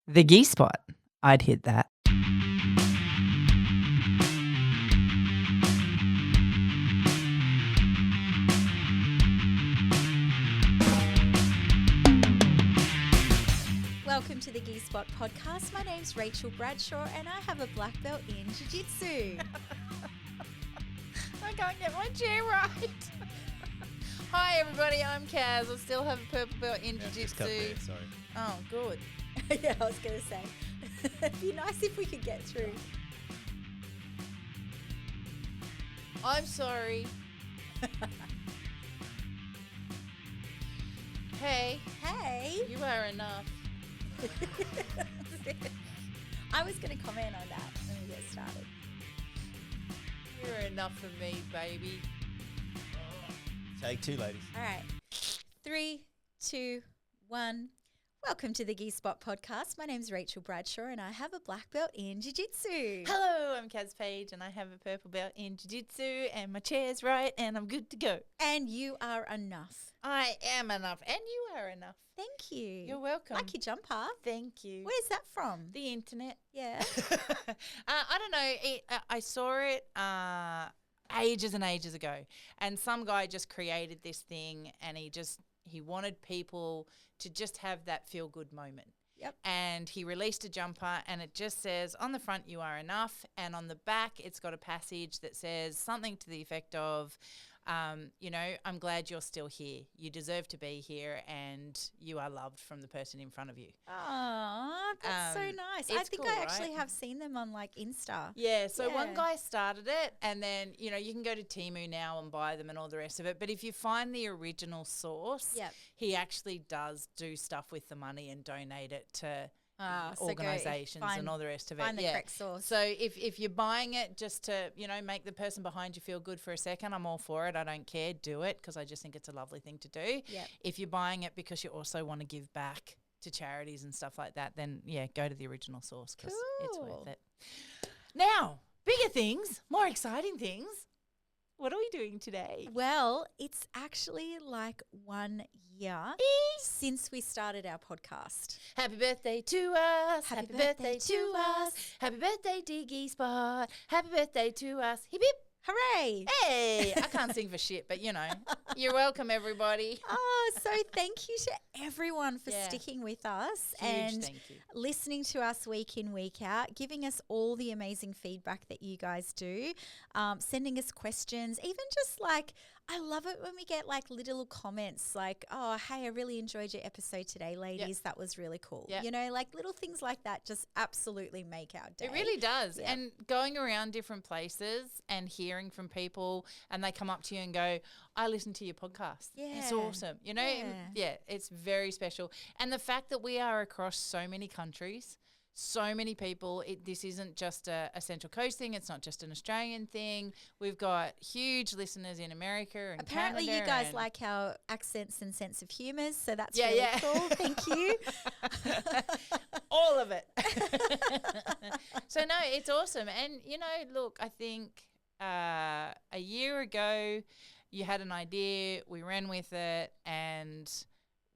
The Gee Spot. I'd hit that. Welcome to the Gee Spot podcast. My name's Rachel Bradshaw and I have a black belt in Jiu-Jitsu. I can't get my chair right. Hi everybody, I'm Kaz. I still have a purple belt in Jiu-Jitsu. Sorry. Oh, good. Yeah, I was going to say. It'd be nice if we could get through. I'm sorry. Hey, you are enough. I was going to comment on that when we get started. You're enough for me, baby. Take two, ladies. All right. 3, 2, 1. Welcome to the Gee Spot podcast. My name's Rachel Bradshaw and I have a black belt in Jiu-Jitsu. Hello, I'm Kaz Page and I have a purple belt in Jiu-Jitsu and my chair's right and I'm good to go. And you are enough. I am enough and you are enough. Thank you. You're welcome. Like your jumper. Thank you. Where's that from? The internet. Yeah. I don't know. I saw it ages and ages ago, and some guy just created this thing, and he wanted people to just have that feel good moment. Yep. And he released a jumper, and it just says on the front, "You are enough," and on the back, it's got a passage that says something to the effect of, I'm glad you're still here. You deserve to be here, and you are loved from the person in front of you. Oh, that's so nice. I think cool, I actually right? have seen them on like Insta. Yeah, so one Yeah. guy started it, and then, you can go to Temu now and buy them and all the rest of it. But if you find the original source, Yep. he actually does do stuff with the money and donate it to So go organisations and all the rest of it. Find the yeah. correct source. So if you're buying it just to, make the person behind you feel good for a second, I'm all for it. I don't care. Do it because I just think it's a lovely thing to do. Yep. If you're buying it because you also want to give back to charities and stuff like that, then, go to the original source because it's Cool. worth it. Now, bigger things, more exciting things. What are we doing today? Well, it's actually like 1 year since we started our podcast. Happy birthday to us. Happy birthday to us. Happy birthday, Diggy Spot. Happy birthday to us. Hip hip. Hooray! Hey, I can't sing for shit, but you're welcome, everybody. Oh, so thank you to everyone for Yeah. sticking with us Huge and thank you. listening to us week in, week out, giving us all the amazing feedback that you guys do, sending us questions, even just like, I love it when we get like little comments like, oh, hey, I really enjoyed your episode today, ladies. That was really cool. Yep. Like little things like that just absolutely make our day. It really does. Yeah. And going around different places and hearing from people and they come up to you and go, I listened to your podcast. It's Yeah. awesome. Yeah. It's very special. And the fact that we are across so many countries, so many people, this isn't just a Central Coast thing. It's not just an Australian thing. We've got huge listeners in America and Apparently Canada you guys and like our accents and sense of humours, so that's Yeah, really yeah. cool. Thank you. all of it. So, no, it's awesome. And, look, I think a year ago you had an idea, we ran with it, and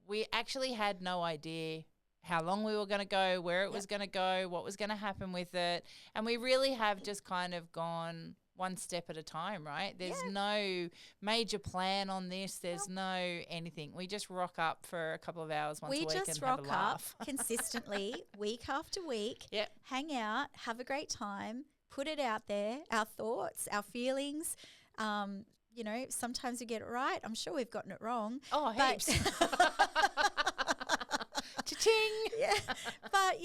we actually had no idea how long we were going to go, where it was going to go, what was going to happen with it. And we really have just kind of gone one step at a time, right? There's no major plan on this. There's no anything. We just rock up for a couple of hours once a week and have a We just rock up laugh. consistently week after week, Yep. hang out, have a great time, put it out there, our thoughts, our feelings. Sometimes we get it right. I'm sure we've gotten it wrong. Oh, but- heaps. Cha-ching. Yeah. But,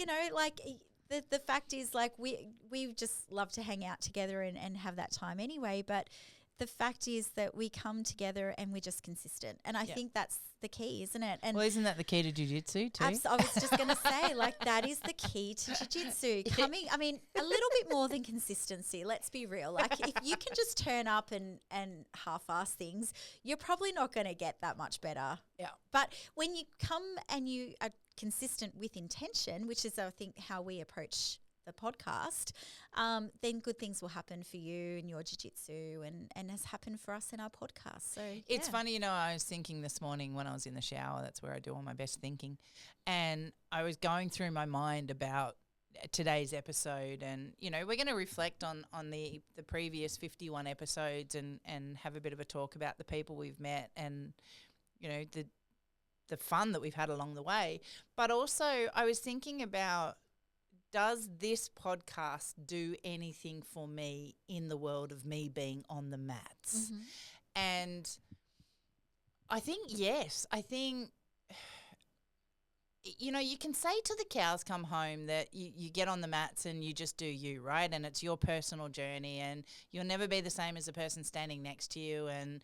the fact is, like, we just love to hang out together and have that time anyway. But the fact is that we come together and we're just consistent. And I think that's the key, isn't it? And Well, isn't that the key to jiu-jitsu too? I was just going to say, like, that is the key to jiu-jitsu. A little bit more than consistency, let's be real. Like, if you can just turn up and half-ass things, you're probably not going to get that much better. Yeah. But when you come and you are consistent with intention, which is, I think, how we approach the podcast, then good things will happen for you in your jiu-jitsu and has happened for us in our podcast. So It's funny, I was thinking this morning when I was in the shower, that's where I do all my best thinking, and I was going through my mind about today's episode, and we're going to reflect on the previous 51 episodes and have a bit of a talk about the people we've met and the fun that we've had along the way. But also I was thinking about, does this podcast do anything for me in the world of me being on the mats? Mm-hmm. And I think yes. I think you can say till the cows come home that you get on the mats and you just do you, right? And it's your personal journey, and you'll never be the same as the person standing next to you, and,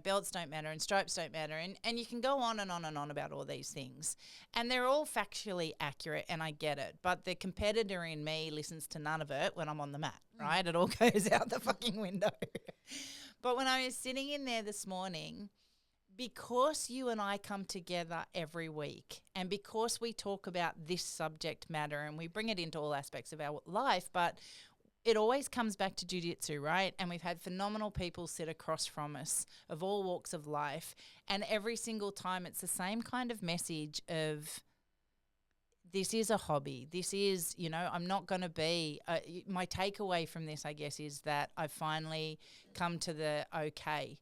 belts don't matter and stripes don't matter. And you can go on and on and on about all these things. And they're all factually accurate, and I get it. But the competitor in me listens to none of it when I'm on the mat, right? It all goes out the fucking window. But when I was sitting in there this morning, because you and I come together every week, and because we talk about this subject matter and we bring it into all aspects of our life, but it always comes back to jiu-jitsu, right? And we've had phenomenal people sit across from us of all walks of life, and every single time it's the same kind of message of, this is a hobby. This is, I'm not going to be my takeaway from this, I guess, is that I finally come to the okay.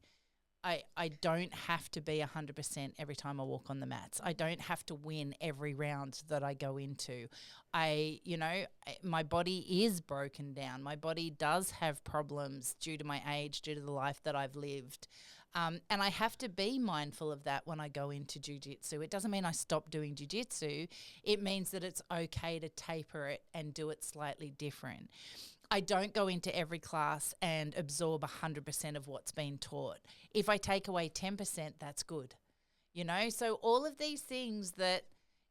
I don't have to be 100% every time I walk on the mats. I don't have to win every round that I go into. My body is broken down. My body does have problems due to my age, due to the life that I've lived. And I have to be mindful of that when I go into jiu-jitsu. It doesn't mean I stop doing jiu-jitsu. It means that it's okay to taper it and do it slightly different. I don't go into every class and absorb 100% of what's been taught. If I take away 10%, that's good. So all of these things that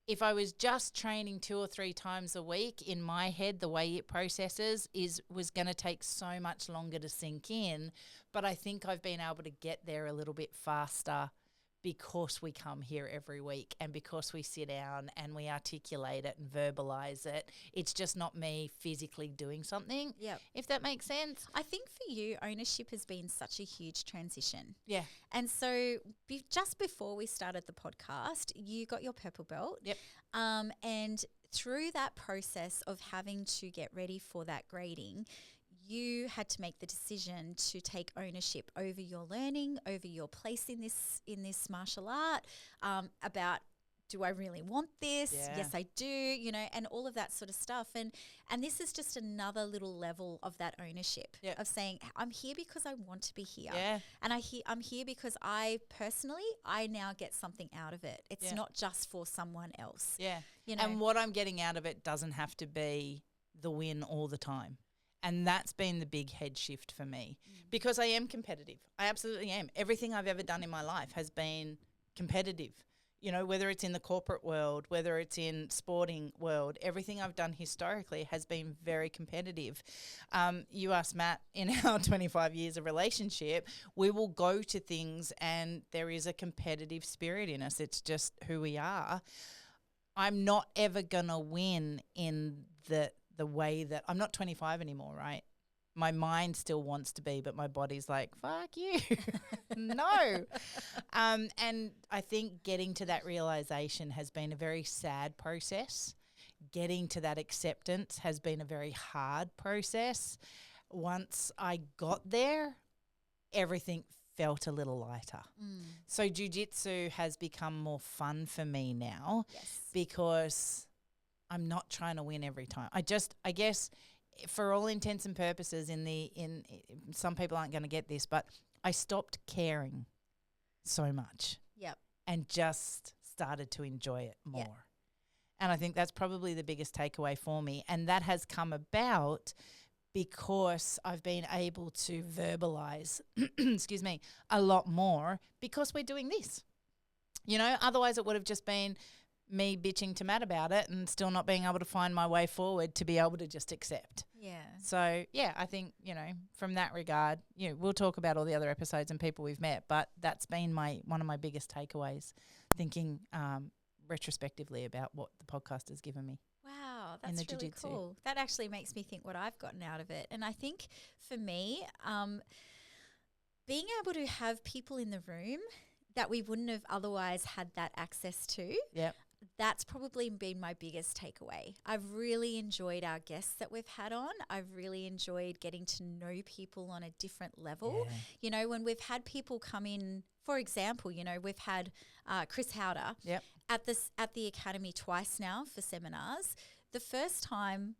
if I was just training 2 or 3 times a week, in my head, the way it processes was going to take so much longer to sink in. But I think I've been able to get there a little bit faster because we come here every week and because we sit down and we articulate it and verbalize it. It's just not me physically doing something, if that makes sense. I think for you, ownership has been such a huge transition. Yeah. And so just before we started the podcast, you got your purple belt. Yep. And through that process of having to get ready for that grading, you had to make the decision to take ownership over your learning, over your place in this martial art, about, do I really want this? Yeah. Yes, I do, and all of that sort of stuff. And this is just another little level of that ownership, of saying, I'm here because I want to be here. Yeah. And I'm here because I now get something out of it. It's not just for someone else. Yeah. And what I'm getting out of it doesn't have to be the win all the time. And that's been the big head shift for me, because I am competitive. I absolutely am. Everything I've ever done in my life has been competitive. Whether it's in the corporate world, whether it's in sporting world, everything I've done historically has been very competitive. You asked Matt, in our 25 years of relationship, we will go to things and there is a competitive spirit in us. It's just who we are. I'm not ever going to win in the way that I'm not 25 anymore, right? My mind still wants to be, but my body's like, fuck you. No. And I think getting to that realization has been a very sad process. Getting to that acceptance has been a very hard process. Once I got there, everything felt a little lighter. So jiu-jitsu has become more fun for me now, because I'm not trying to win every time. I guess for all intents and purposes, in some people aren't going to get this, but I stopped caring so much. Yep. And just started to enjoy it more. And I think that's probably the biggest takeaway for me. And that has come about because I've been able to verbalize, excuse me, a lot more because we're doing this. Otherwise it would have just been me bitching to Matt about it and still not being able to find my way forward to be able to just accept. Yeah. So, I think, from that regard, we'll talk about all the other episodes and people we've met, but that's been one of my biggest takeaways, thinking retrospectively about what the podcast has given me. Wow, That's in the really jiu-jitsu. cool. That actually makes me think what I've gotten out of it. And I think for me, being able to have people in the room that we wouldn't have otherwise had that access to, Yep. that's probably been my biggest takeaway. I've really enjoyed our guests that we've had on. I've really enjoyed getting to know people on a different level. Yeah. You know, when we've had people come in, for example, you know, we've had Chris Howder Yep. at the academy twice now for seminars. The first time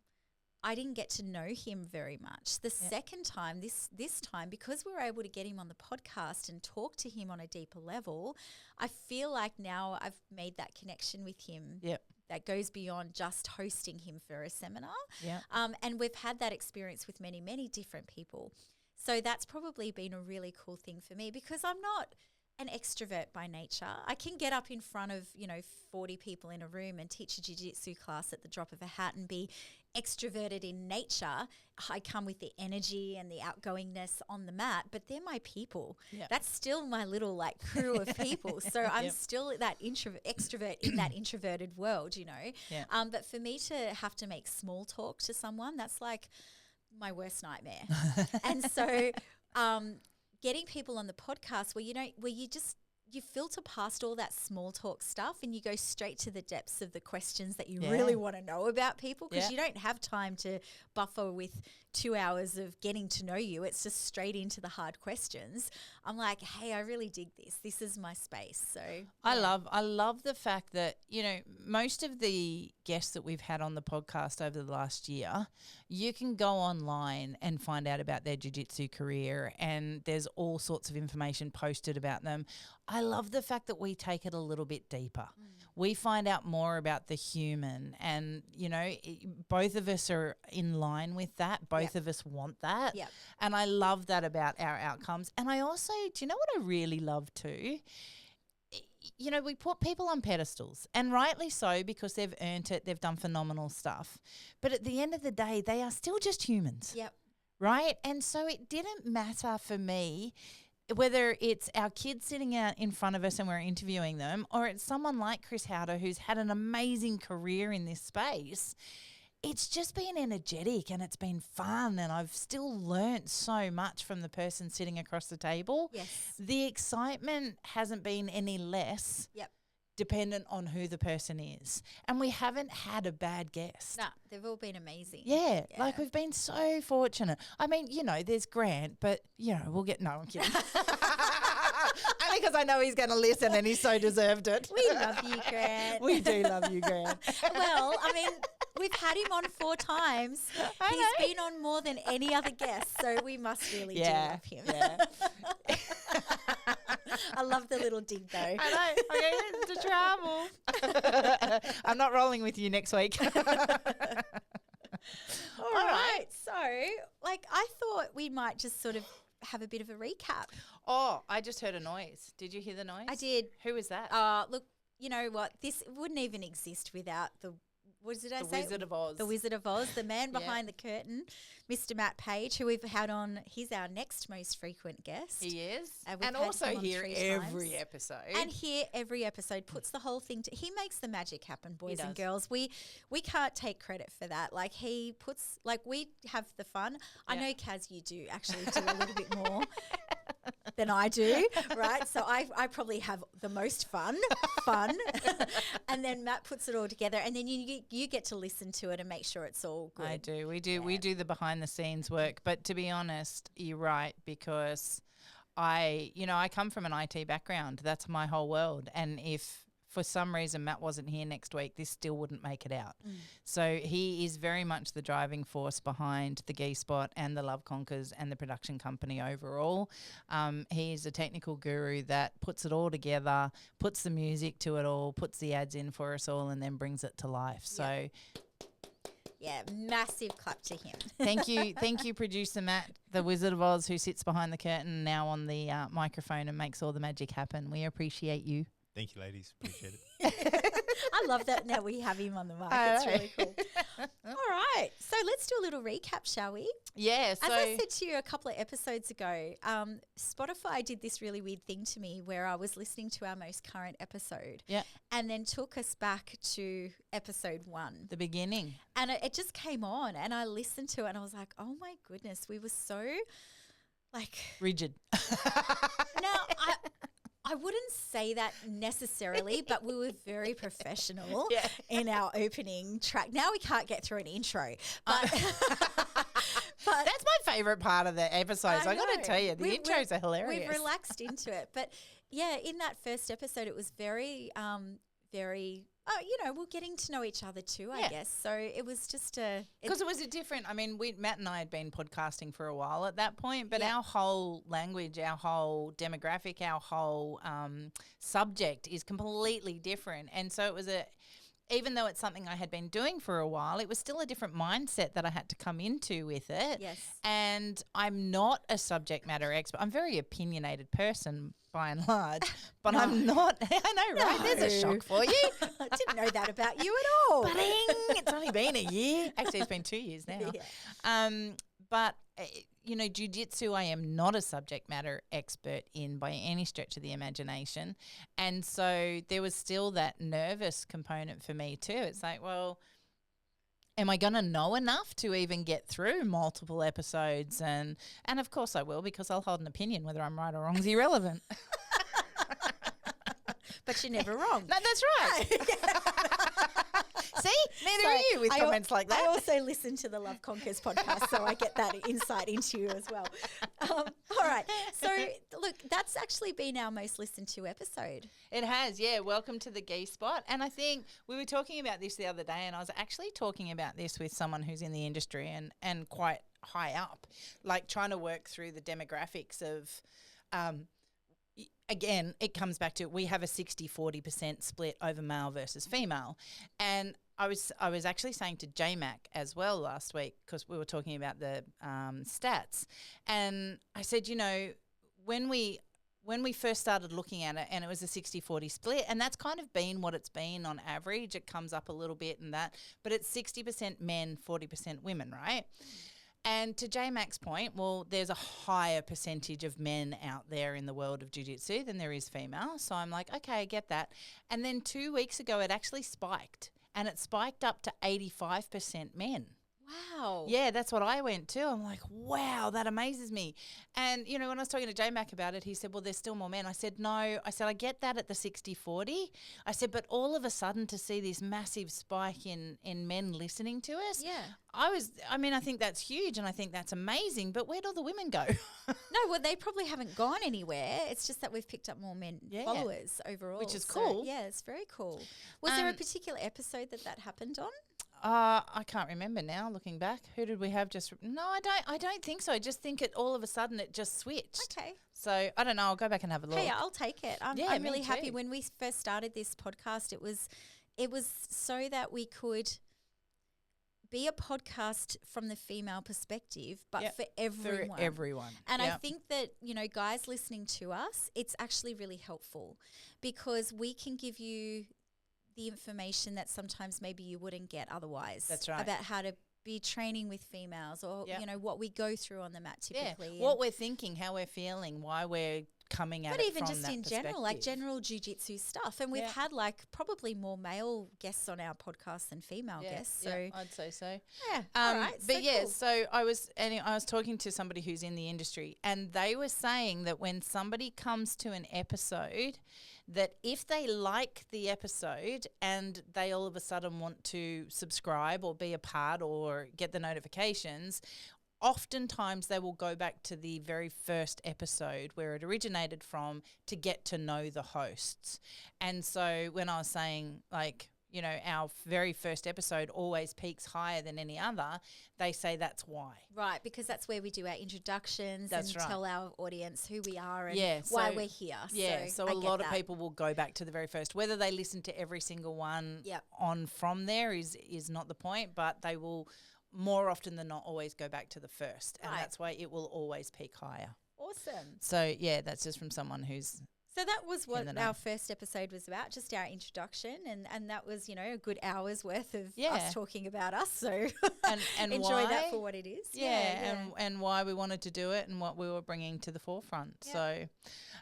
I didn't get to know him very much. The second time, this time, because we were able to get him on the podcast and talk to him on a deeper level, I feel like now I've made that connection with him. Yep. That goes beyond just hosting him for a seminar. Yeah. And we've had that experience with many, many different people. So that's probably been a really cool thing for me, because I'm not an extrovert by nature. I can get up in front of, 40 people in a room and teach a jiu-jitsu class at the drop of a hat and be extroverted in nature. I come with the energy and the outgoingness on the mat, but they're my people. Yep. That's still my little crew of people. So I'm still that extrovert in that introverted world, Yeah. But for me to have to make small talk to someone, that's like my worst nightmare. And so getting people on the podcast where you filter past all that small talk stuff and you go straight to the depths of the questions that you really want to know about people, because you don't have time to buffer with 2 hours of getting to know you. It's just straight into the hard questions. I'm like, hey, I really dig this. This is my space. So I love the fact that, most of the guests that we've had on the podcast over the last year, you can go online and find out about their jiu-jitsu career, and there's all sorts of information posted about them. I love the fact that we take it a little bit deeper. We find out more about the human, and, both of us are in line with that. Both of us want that. Yep. And I love that about our outcomes. And I also, do you know what I really love too? We put people on pedestals, and rightly so, because they've earned it, they've done phenomenal stuff. But at the end of the day, they are still just humans. Yep. Right? And so it didn't matter for me whether it's our kids sitting out in front of us and we're interviewing them, or it's someone like Chris Howder who's had an amazing career in this space. It's just been energetic and it's been fun, and I've still learnt so much from the person sitting across the table. Yes. The excitement hasn't been any less dependent on who the person is. And we haven't had a bad guest. Nah, they've all been amazing. Yeah, like we've been so fortunate. I mean, there's Grant, but, we'll get – no, I'm kidding. Only because I know he's going to listen and he's so deserved it. We love you, Grant. We do love you, Grant. Well, I mean, we've had him on 4 times. He's been on more than any other guest, so we must really do love him. Yeah. I love the little dig, though. I know. I'm going to travel. I'm not rolling with you next week. All right. So, I thought we might just sort of have a bit of a recap. Oh, I just heard a noise. Did you hear the noise? I did. Who was that? Look, you know what? This wouldn't even exist without the The Wizard of Oz. The Wizard of Oz, the man behind the curtain, Mr. Matt Page, who we've had on. He's our next most frequent guest. He is. We've And had also him on here 3 every times. episode. And here every episode puts the whole thing he makes the magic happen, boys and does. girls. We can't take credit for that. He puts we have the fun. I know, Kaz, you do actually do a little bit more than I do, right? So I probably have the most fun, and then Matt puts it all together, and then you get to listen to it and make sure it's all good. I do. We do the behind the scenes work. But to be honest, you're right, because I come from an IT background. That's my whole world. And if for some reason Matt wasn't here next week, this still wouldn't make it out. So he is very much the driving force behind the Gi Spot and the Love Conquers and the production company overall. He is a technical guru that puts it all together, puts the music to it all, puts the ads in for us all, and then brings it to life. So yeah, massive clap to him. thank you, producer Matt, the Wizard of Oz, who sits behind the curtain now on the microphone and makes all the magic happen. We appreciate you. Thank you, ladies. Appreciate it. I love that now we have him on the mic. It's really cool. All right. So let's do a little recap, shall we? Yeah. So As I said to you a couple of episodes ago, Spotify did this really weird thing to me where I was listening to our most current episode and then took us back to episode 1. the beginning. And it just came on and I listened to it and I was like, oh my goodness, we were so like Rigid. now I wouldn't say that necessarily, but we were very professional in our opening track. Now we can't get through an intro, but but That's my favourite part of the episodes. I got to tell you, the intros are hilarious. We've relaxed into it, but yeah, in that first episode, it was very, we're getting to know each other too, I guess. So it was just because it was a different. I mean, Matt and I had been podcasting for a while at that point, but our whole language, our whole demographic, our whole subject is completely different, and so it was even though it's something I had been doing for a while, it was still a different mindset that I had to come into with it. Yes. And I'm not a subject matter expert. I'm a very opinionated person by and large, but I'm not. I know, right? There's a shock for you. I didn't know that about you at all. Buding. It's only been a year. Actually, it's been 2 years now. But jiu-jitsu, I am not a subject matter expert in by any stretch of the imagination. And so there was still that nervous component for me too. It's like, well, am I going to know enough to even get through multiple episodes? And of course I will, because I'll hold an opinion. Whether I'm right or wrong is irrelevant. But you're never wrong. No, that's right. See? Neither are you with comments like that. I also listen to the Love Conquers podcast, so I get that insight into you as well. All right. So, look, that's actually been our most listened to episode. It has, yeah. Welcome to the Gee Spot. And I think we were talking about this the other day, and I was actually talking about this with someone who's in the industry and quite high up, like trying to work through the demographics of again, it comes back to we have a 60-40% split over male versus female. And I was actually saying to J-Mac as well last week, because we were talking about the stats, and I said, when we first started looking at it, and it was a 60-40 split, and that's kind of been what it's been on average. It comes up a little bit and that, but it's 60% men, 40% women, right? And to J-Mac's point, well, there's a higher percentage of men out there in the world of jiu-jitsu than there is female. So I'm like, okay, I get that. And then 2 weeks ago, it actually spiked. And it spiked up to 85% men. Wow. Yeah, that's what I went to. I'm like, wow, that amazes me. And, when I was talking to J-Mac about it, he said, well, there's still more men. I said, no. I said, I get that at the 60-40. I said, but all of a sudden to see this massive spike in men listening to us, I think that's huge and I think that's amazing. But where'd all the women go? No, well, they probably haven't gone anywhere. It's just that we've picked up more men followers overall. Which is cool. Yeah, it's very cool. Was there a particular episode that happened on? I can't remember now. Looking back, who did we have? No, I don't think so. I just think all of a sudden it just switched. Okay. So I don't know. I'll go back and have a look. Hey, I'll take it. I'm really happy. When we first started this podcast, it was so that we could be a podcast from the female perspective, but for everyone. For everyone. And I think that, guys listening to us, it's actually really helpful because we can give you the information that sometimes maybe you wouldn't get otherwise. That's right. About how to be training with females or, what we go through on the mat typically. Yeah. What we're thinking, how we're feeling, why we're coming at it from that But even just in general, like general jiu-jitsu stuff. And we've had probably more male guests on our podcast than female guests. So I'd say so. Yeah. All right. But cool. So I was talking to somebody who's in the industry, and they were saying that when somebody comes to an episode, that if they like the episode and they all of a sudden want to subscribe or be a part or get the notifications, oftentimes they will go back to the very first episode where it originated from to get to know the hosts. And so when I was saying, like, our very first episode always peaks higher than any other, they say that's why. Right, because that's where we do our introductions and tell our audience who we are and why we're here. Yeah, so a lot of people will go back to the very first. Whether they listen to every single one on from there is not the point, but they will more often than not always go back to the first. And that's why it will always peak higher. Awesome. So, yeah, that's just from someone who's So that was in what the our know. first episode was about, just our introduction, and that was, a good hour's worth of Yeah. us talking about us. So And enjoy that why? for what it is. Yeah, and why we wanted to do it and what we were bringing to the forefront. Yep. So,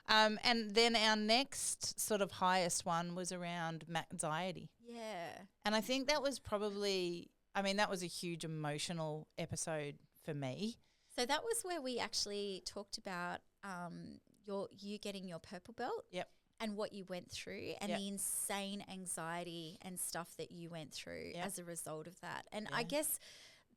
and then our next sort of highest one was around anxiety. Yeah. And I think that was probably, that was a huge emotional episode for me. So that was where we actually talked about you getting your purple belt. Yep. And what you went through and Yep. the insane anxiety and stuff that you went through Yep. as a result of that. And Yeah. I guess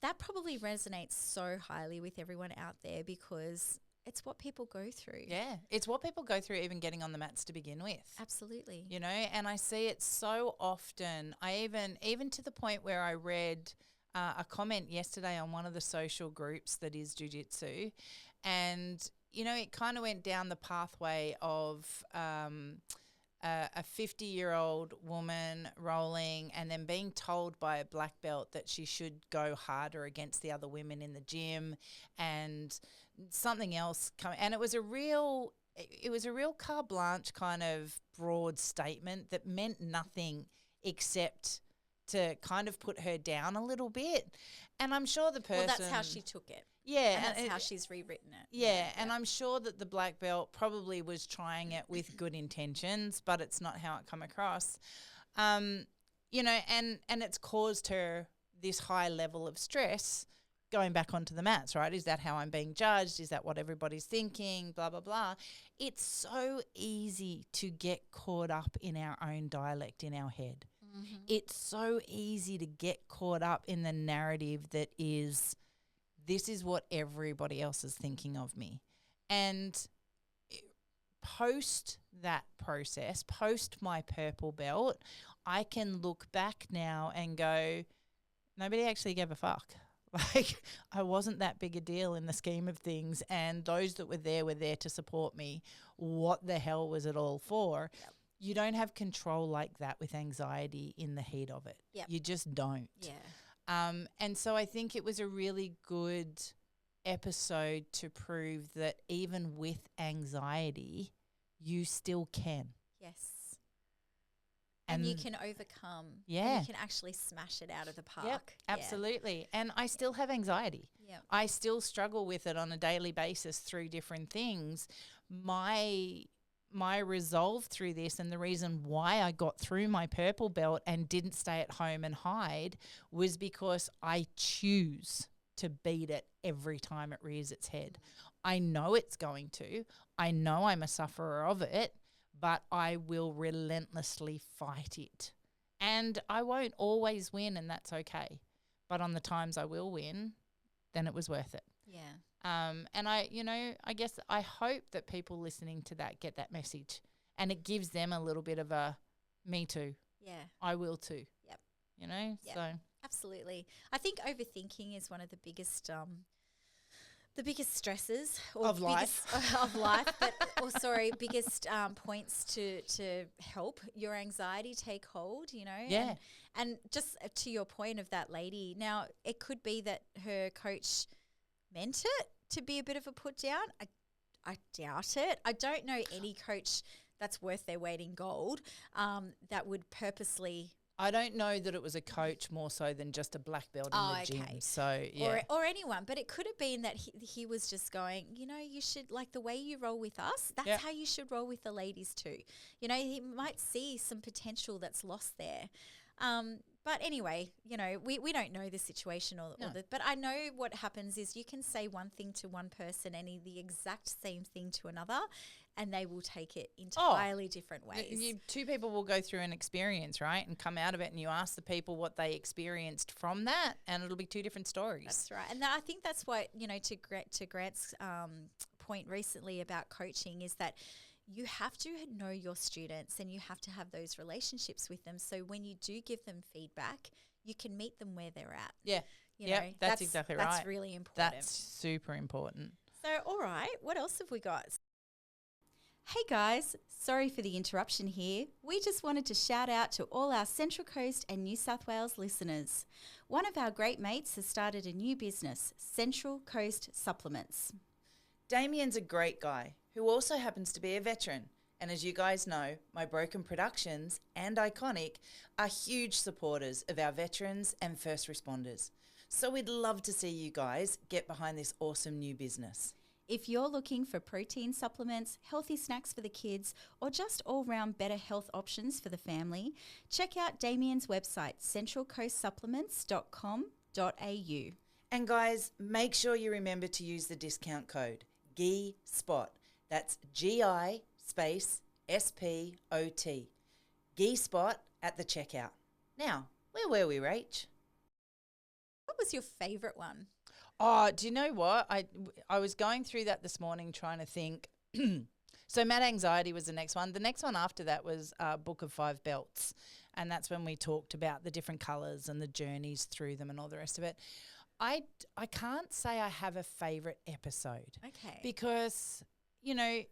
that probably resonates so highly with everyone out there because it's what people go through. Yeah, it's what people go through even getting on the mats to begin with. Absolutely. You know, and I see it so often. I even to the point where I read a comment yesterday on one of the social groups that is jiu-jitsu, and it kind of went down the pathway of a 50-year-old woman rolling and then being told by a black belt that she should go harder against the other women in the gym, and something else coming. And it was a real carte blanche kind of broad statement that meant nothing except to kind of put her down a little bit. And I'm sure the person... Well, that's how she took it. Yeah. And that's how she's rewritten it. Yeah, and I'm sure that the black belt probably was trying it with good intentions, but it's not how it come across. And it's caused her this high level of stress going back onto the mats, right? Is that how I'm being judged? Is that what everybody's thinking? Blah, blah, blah. It's so easy to get caught up in our own dialect in our head. Mm-hmm. It's so easy to get caught up in the narrative that is, this is what everybody else is thinking of me. And post that process, post my purple belt, I can look back now and go, nobody actually gave a fuck. Like, I wasn't that big a deal in the scheme of things, and those that were there to support me. What the hell was it all for? Yep. You don't have control like that with anxiety in the heat of it. Yep. You just don't. Yeah. And so I think it was a really good episode to prove that even with anxiety, you still can. Yes. And you can overcome. Yeah. And you can actually smash it out of the park. Yep, absolutely. And I still have anxiety. Yeah. I still struggle with it on a daily basis through different things. My resolve through this, and the reason why I got through my purple belt and didn't stay at home and hide, was because I choose to beat it every time it rears its head. I know it's going to. I know I'm a sufferer of it, but I will relentlessly fight it. And I won't always win, and that's okay. But on the times I will win, then it was worth it. Yeah. And I guess I hope that people listening to that get that message, and it gives them a little bit of a me too. Yeah. I will too. Yep. Yep. So Absolutely. I think overthinking is one of the biggest stresses Of life. of life, but biggest points to help your anxiety take hold, Yeah. And just to your point of that lady, now it could be that her coach meant it to be a bit of a put down. I doubt it. I don't know any coach that's worth their weight in gold that would purposely. I don't know that it was a coach more so than just a black belt in the gym. So, yeah. Or anyone. But it could have been that he was just going, you should, like the way you roll with us, that's how you should roll with the ladies too. He might see some potential that's lost there. But anyway, we don't know the situation but I know what happens is you can say one thing to one person and the exact same thing to another, and they will take it entirely different ways. Two people will go through an experience, right, and come out of it, and you ask the people what they experienced from that, and it'll be two different stories. That's right. And I think that's what, to Grant's point recently about coaching is that you have to know your students and you have to have those relationships with them. So when you do give them feedback, you can meet them where they're at. Yeah. That's exactly right. That's really important. That's super important. So, all right, what else have we got? Hey guys, sorry for the interruption here. We just wanted to shout out to all our Central Coast and New South Wales listeners. One of our great mates has started a new business, Central Coast Supplements. Damien's a great guy who also happens to be a veteran, And as you guys know, My Broken Productions and Iconic are huge supporters of our veterans and first responders. So we'd love to see you guys get behind this awesome new business. If you're looking for protein supplements, healthy snacks for the kids, or just all-round better health options for the family, check out Damien's website, centralcoastsupplements.com.au. And guys, make sure you remember to use the discount code GISPOT. That's GI space SPOT. GISPOT at the checkout. Now, where were we, Rach? What was your favourite one? Oh, do you know what? I was going through that this morning trying to think. So Mad Anxiety was the next one. The next one after that was Book of Five Belts. And that's when we talked about the different colours and the journeys through them and all the rest of it. I can't say I have a favourite episode. Okay. Because, you know,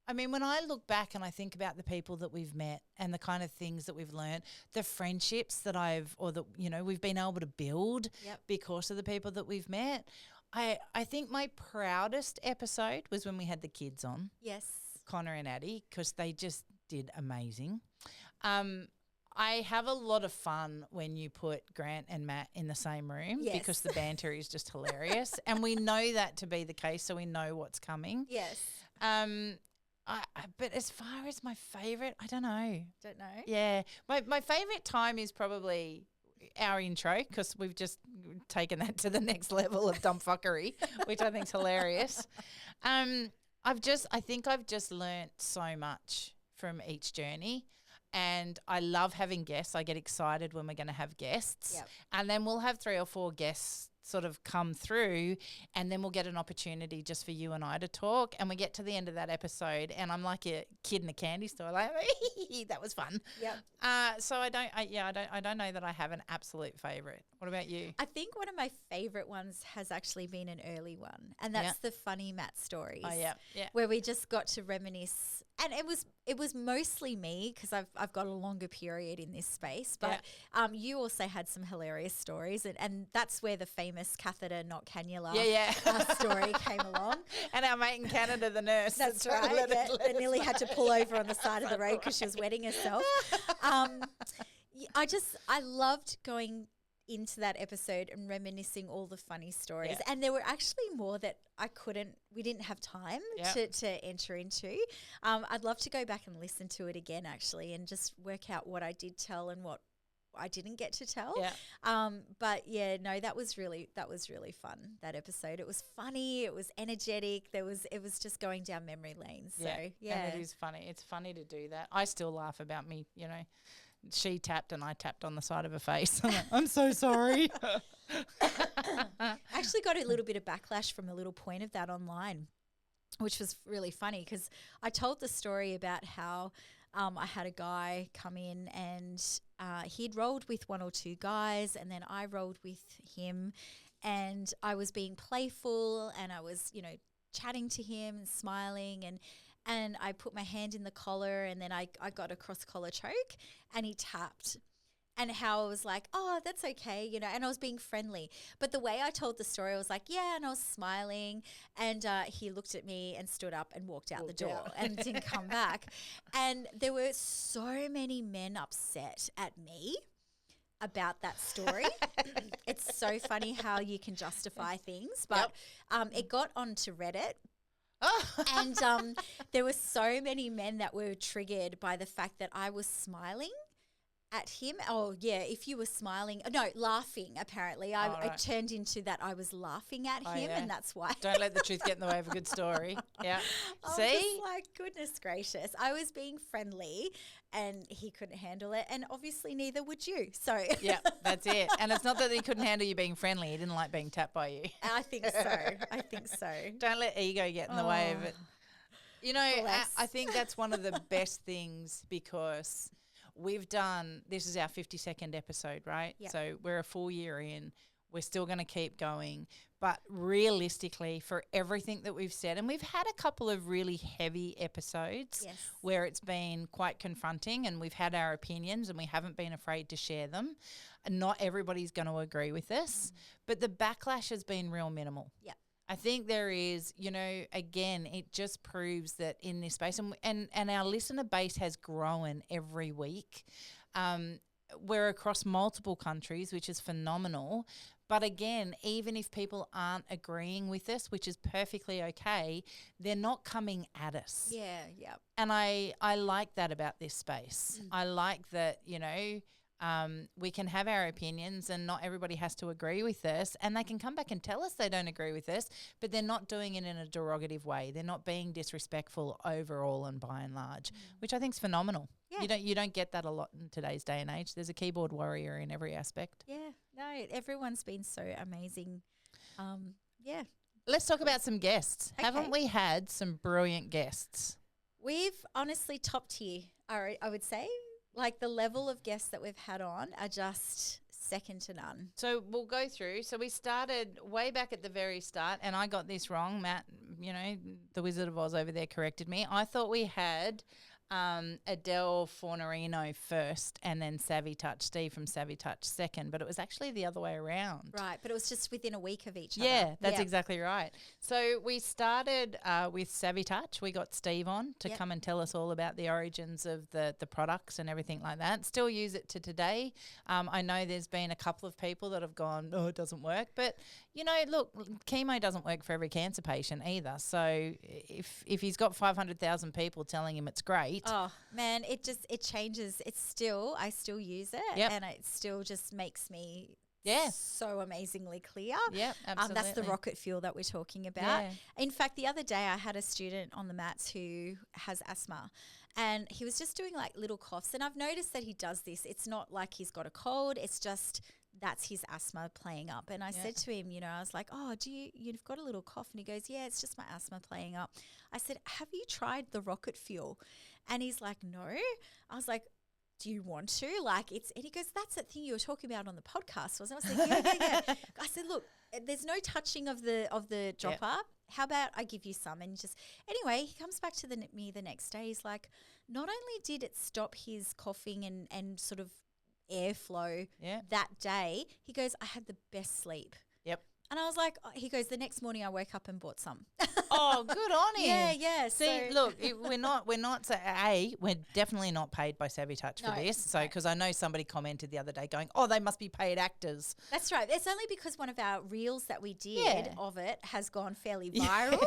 I mean, when I look back and I think about the people that we've met and the kind of things that we've learned, the friendships that we've been able to build because of the people that we've met, I think my proudest episode was when we had the kids on. Yes. Connor and Addie, because they just did amazing. I have a lot of fun when you put Grant and Matt in the same room because the banter is just hilarious. And we know that to be the case, so we know what's coming. Yes. But as far as my favourite, I don't know. Don't know? Yeah. My favourite time is probably our intro because we've just taken that to the next level of dumb fuckery, which I think's hilarious. I think I've just learnt so much from each journey. And I love having guests. I get excited when we're going to have guests. Yep. And then we'll have 3 or 4 guests sort of come through, and then we'll get an opportunity just for you and I to talk, and we get to the end of that episode and I'm like a kid in a candy store, like that was fun. Yep. So I don't know that I have an absolute favorite. What about you? I think one of my favorite ones has actually been an early one, and that's the funny Matt stories. Oh yeah, where we just got to reminisce, and it was mostly me because I've got a longer period in this space, but you also had some hilarious stories, and that's where the famous catheter not cannula story came along. And our mate in Canada, the nurse. That's right. That nearly had to pull over on the side of the road because she was wetting herself. I loved going into that episode and reminiscing all the funny stories. And there were actually more that we didn't have time to enter into. I'd love to go back and listen to it again actually and just work out what I did tell and what I didn't get to tell. But that was really fun, that episode. It was funny, it was energetic, it was just going down memory lane. So And it is funny. It's funny to do that. I still laugh about me, you know. She tapped and I tapped on the side of her face. I'm so sorry. I actually got a little bit of backlash from a little point of that online, which was really funny because I told the story about how I had a guy come in and he'd rolled with 1 or 2 guys, and then I rolled with him, and I was being playful and I was, you know, chatting to him and smiling, and I put my hand in the collar, and then I got a cross-collar choke, and he tapped. And how I was like, oh, that's okay, you know, and I was being friendly. But the way I told the story, I was like, yeah, and I was smiling, and he looked at me and stood up and walked out the door and didn't come back. And there were so many men upset at me about that story. It's so funny how you can justify things. But it got onto Reddit. And there were so many men that were triggered by the fact that I was smiling at him. Oh yeah, if you were smiling, no, laughing. Apparently, I turned into that. I was laughing at him, and that's why. Don't let the truth get in the way of a good story. Yeah. I See, was like, goodness gracious, I was being friendly, and he couldn't handle it, and obviously neither would you. So yeah, that's it. And it's not that he couldn't handle you being friendly; he didn't like being tapped by you. I think so. Don't let ego get in the way of it. You know, I think that's one of the best things because this is our 52nd episode, right? Yep. So we're a full year in. We're still going to keep going. But realistically, for everything that we've said, and we've had a couple of really heavy episodes where it's been quite confronting and we've had our opinions and we haven't been afraid to share them. And not everybody's going to agree with us, but the backlash has been real minimal. Yeah. I think there is, again, it just proves that in this space, and our listener base has grown every week. We're across multiple countries, which is phenomenal. But again, even if people aren't agreeing with us, which is perfectly okay, they're not coming at us. Yeah. And I like that about this space. I like that, we can have our opinions and not everybody has to agree with us, and they can come back and tell us they don't agree with us, but they're not doing it in a derogative way. They're not being disrespectful overall and by and large, which I think is phenomenal. Yeah. You don't get that a lot in today's day and age. There's a keyboard warrior in every aspect. Yeah. No, everyone's been so amazing. Yeah. Let's talk about some guests. Okay. Haven't we had some brilliant guests? We've honestly top tier, I would say. Like the level of guests that we've had on are just second to none. So we'll go through. So we started way back at the very start, and I got this wrong. Matt, the Wizard of Oz over there corrected me. I thought we had Adele Fornerino first and then Savvy Touch, Steve from Savvy Touch second, but it was actually the other way around. Right, but it was just within a week of each other. Yeah, that's exactly right. So we started with Savvy Touch. We got Steve on to come and tell us all about the origins of the products and everything like that. Still use it to today. I know there's been a couple of people that have gone, oh, it doesn't work. But, look, chemo doesn't work for every cancer patient either. So if he's got 500,000 people telling him it's great. Oh, man, it changes. I still use it. And it still just makes me so amazingly clear. Yeah, absolutely. That's the rocket fuel that we're talking about. Yeah. In fact, the other day I had a student on the mats who has asthma, and he was just doing like little coughs. And I've noticed that he does this. It's not like he's got a cold. It's just that's his asthma playing up. And I said to him, I was like, oh, you've got a little cough? And he goes, yeah, it's just my asthma playing up. I said, have you tried the rocket fuel? And he's like, no. I was like, do you want to? And he goes, that's that thing you were talking about on the podcast. I was like, yeah. I said, look, there's no touching of the dropper. How about I give you some? And anyway, he comes back to me the next day. He's like, not only did it stop his coughing and sort of airflow that day, he goes, I had the best sleep. Yep. And I was like, he goes, the next morning I woke up and bought some. Oh, good on him. Yeah. See, look, we're definitely not paid by Savvy Touch for this. So, because I know somebody commented the other day going, oh, they must be paid actors. That's right. It's only because one of our reels that we did of it has gone fairly viral.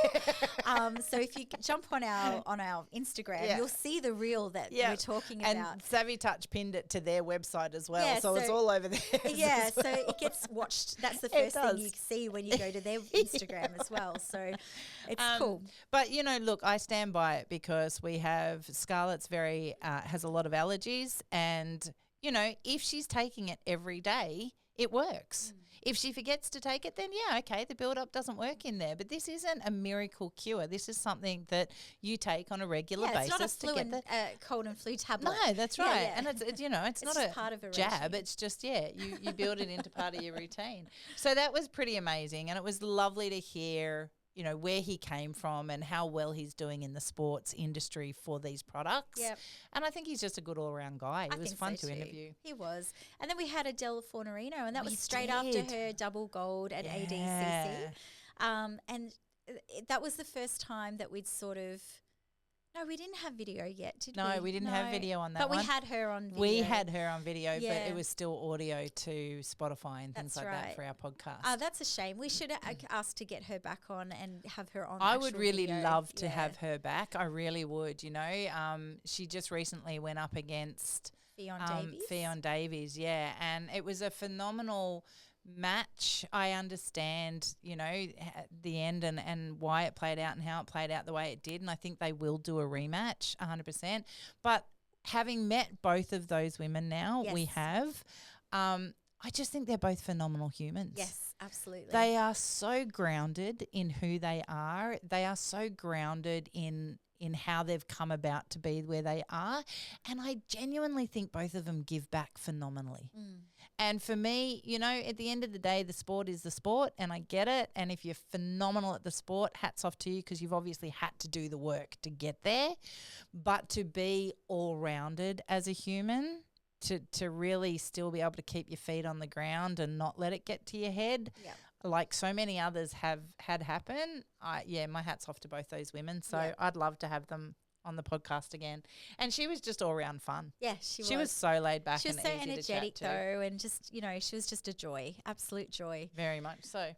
So if you jump on our Instagram, you'll see the reel that we're talking about. And Savvy Touch pinned it to their website as well. So it's all over there. Yeah, so it gets watched. That's the first thing you see when you go to their Instagram as well. So it's cool. But, look, I stand by it because we have Scarlett's has a lot of allergies, and, if she's taking it every day, it works. If she forgets to take it, then the build-up doesn't work in there. But this isn't a miracle cure. This is something that you take on a regular basis. It's not a cold and flu tablet. No, that's right. And it's not a part of a jab. routine. It's just you build it into part of your routine. So that was pretty amazing, and it was lovely to hear where he came from and how well he's doing in the sports industry for these products. Yep. And I think he's just a good all-around guy. It was fun to interview. He was. And then we had Adele Fornerino, and that was straight after her double gold at ADCC. And that was the first time that we'd sort of... No, we didn't have video yet, did we? No, we didn't have video on that but one. But we had her on video. We had her on video, but it was still audio to Spotify and things like that for our podcast. Oh, that's a shame. We should ask to get her back on and have her on. I would really love to have her back. I really would, She just recently went up against Fionn Davies, and it was a phenomenal match. I understand, the end and why it played out and how it played out the way it did, and I think they will do a rematch 100%. But having met both of those women now, we have, I just think they're both phenomenal humans. Yes, absolutely. They are so grounded in who they are. They are so grounded in how they've come about to be where they are. And I genuinely think both of them give back phenomenally. And for me, at the end of the day, the sport is the sport, and I get it. And if you're phenomenal at the sport, hats off to you, because you've obviously had to do the work to get there. But to be all-rounded as a human, to really still be able to keep your feet on the ground and not let it get to your head. Yeah. like so many others have had happen, my hat's off to both those women. So Yeah. I'd love to have them on the podcast again. And she was just all around fun. Yeah, she was. She was so laid back She was and so easy energetic to chat to. though, and just, she was just a joy, absolute joy. Very much so.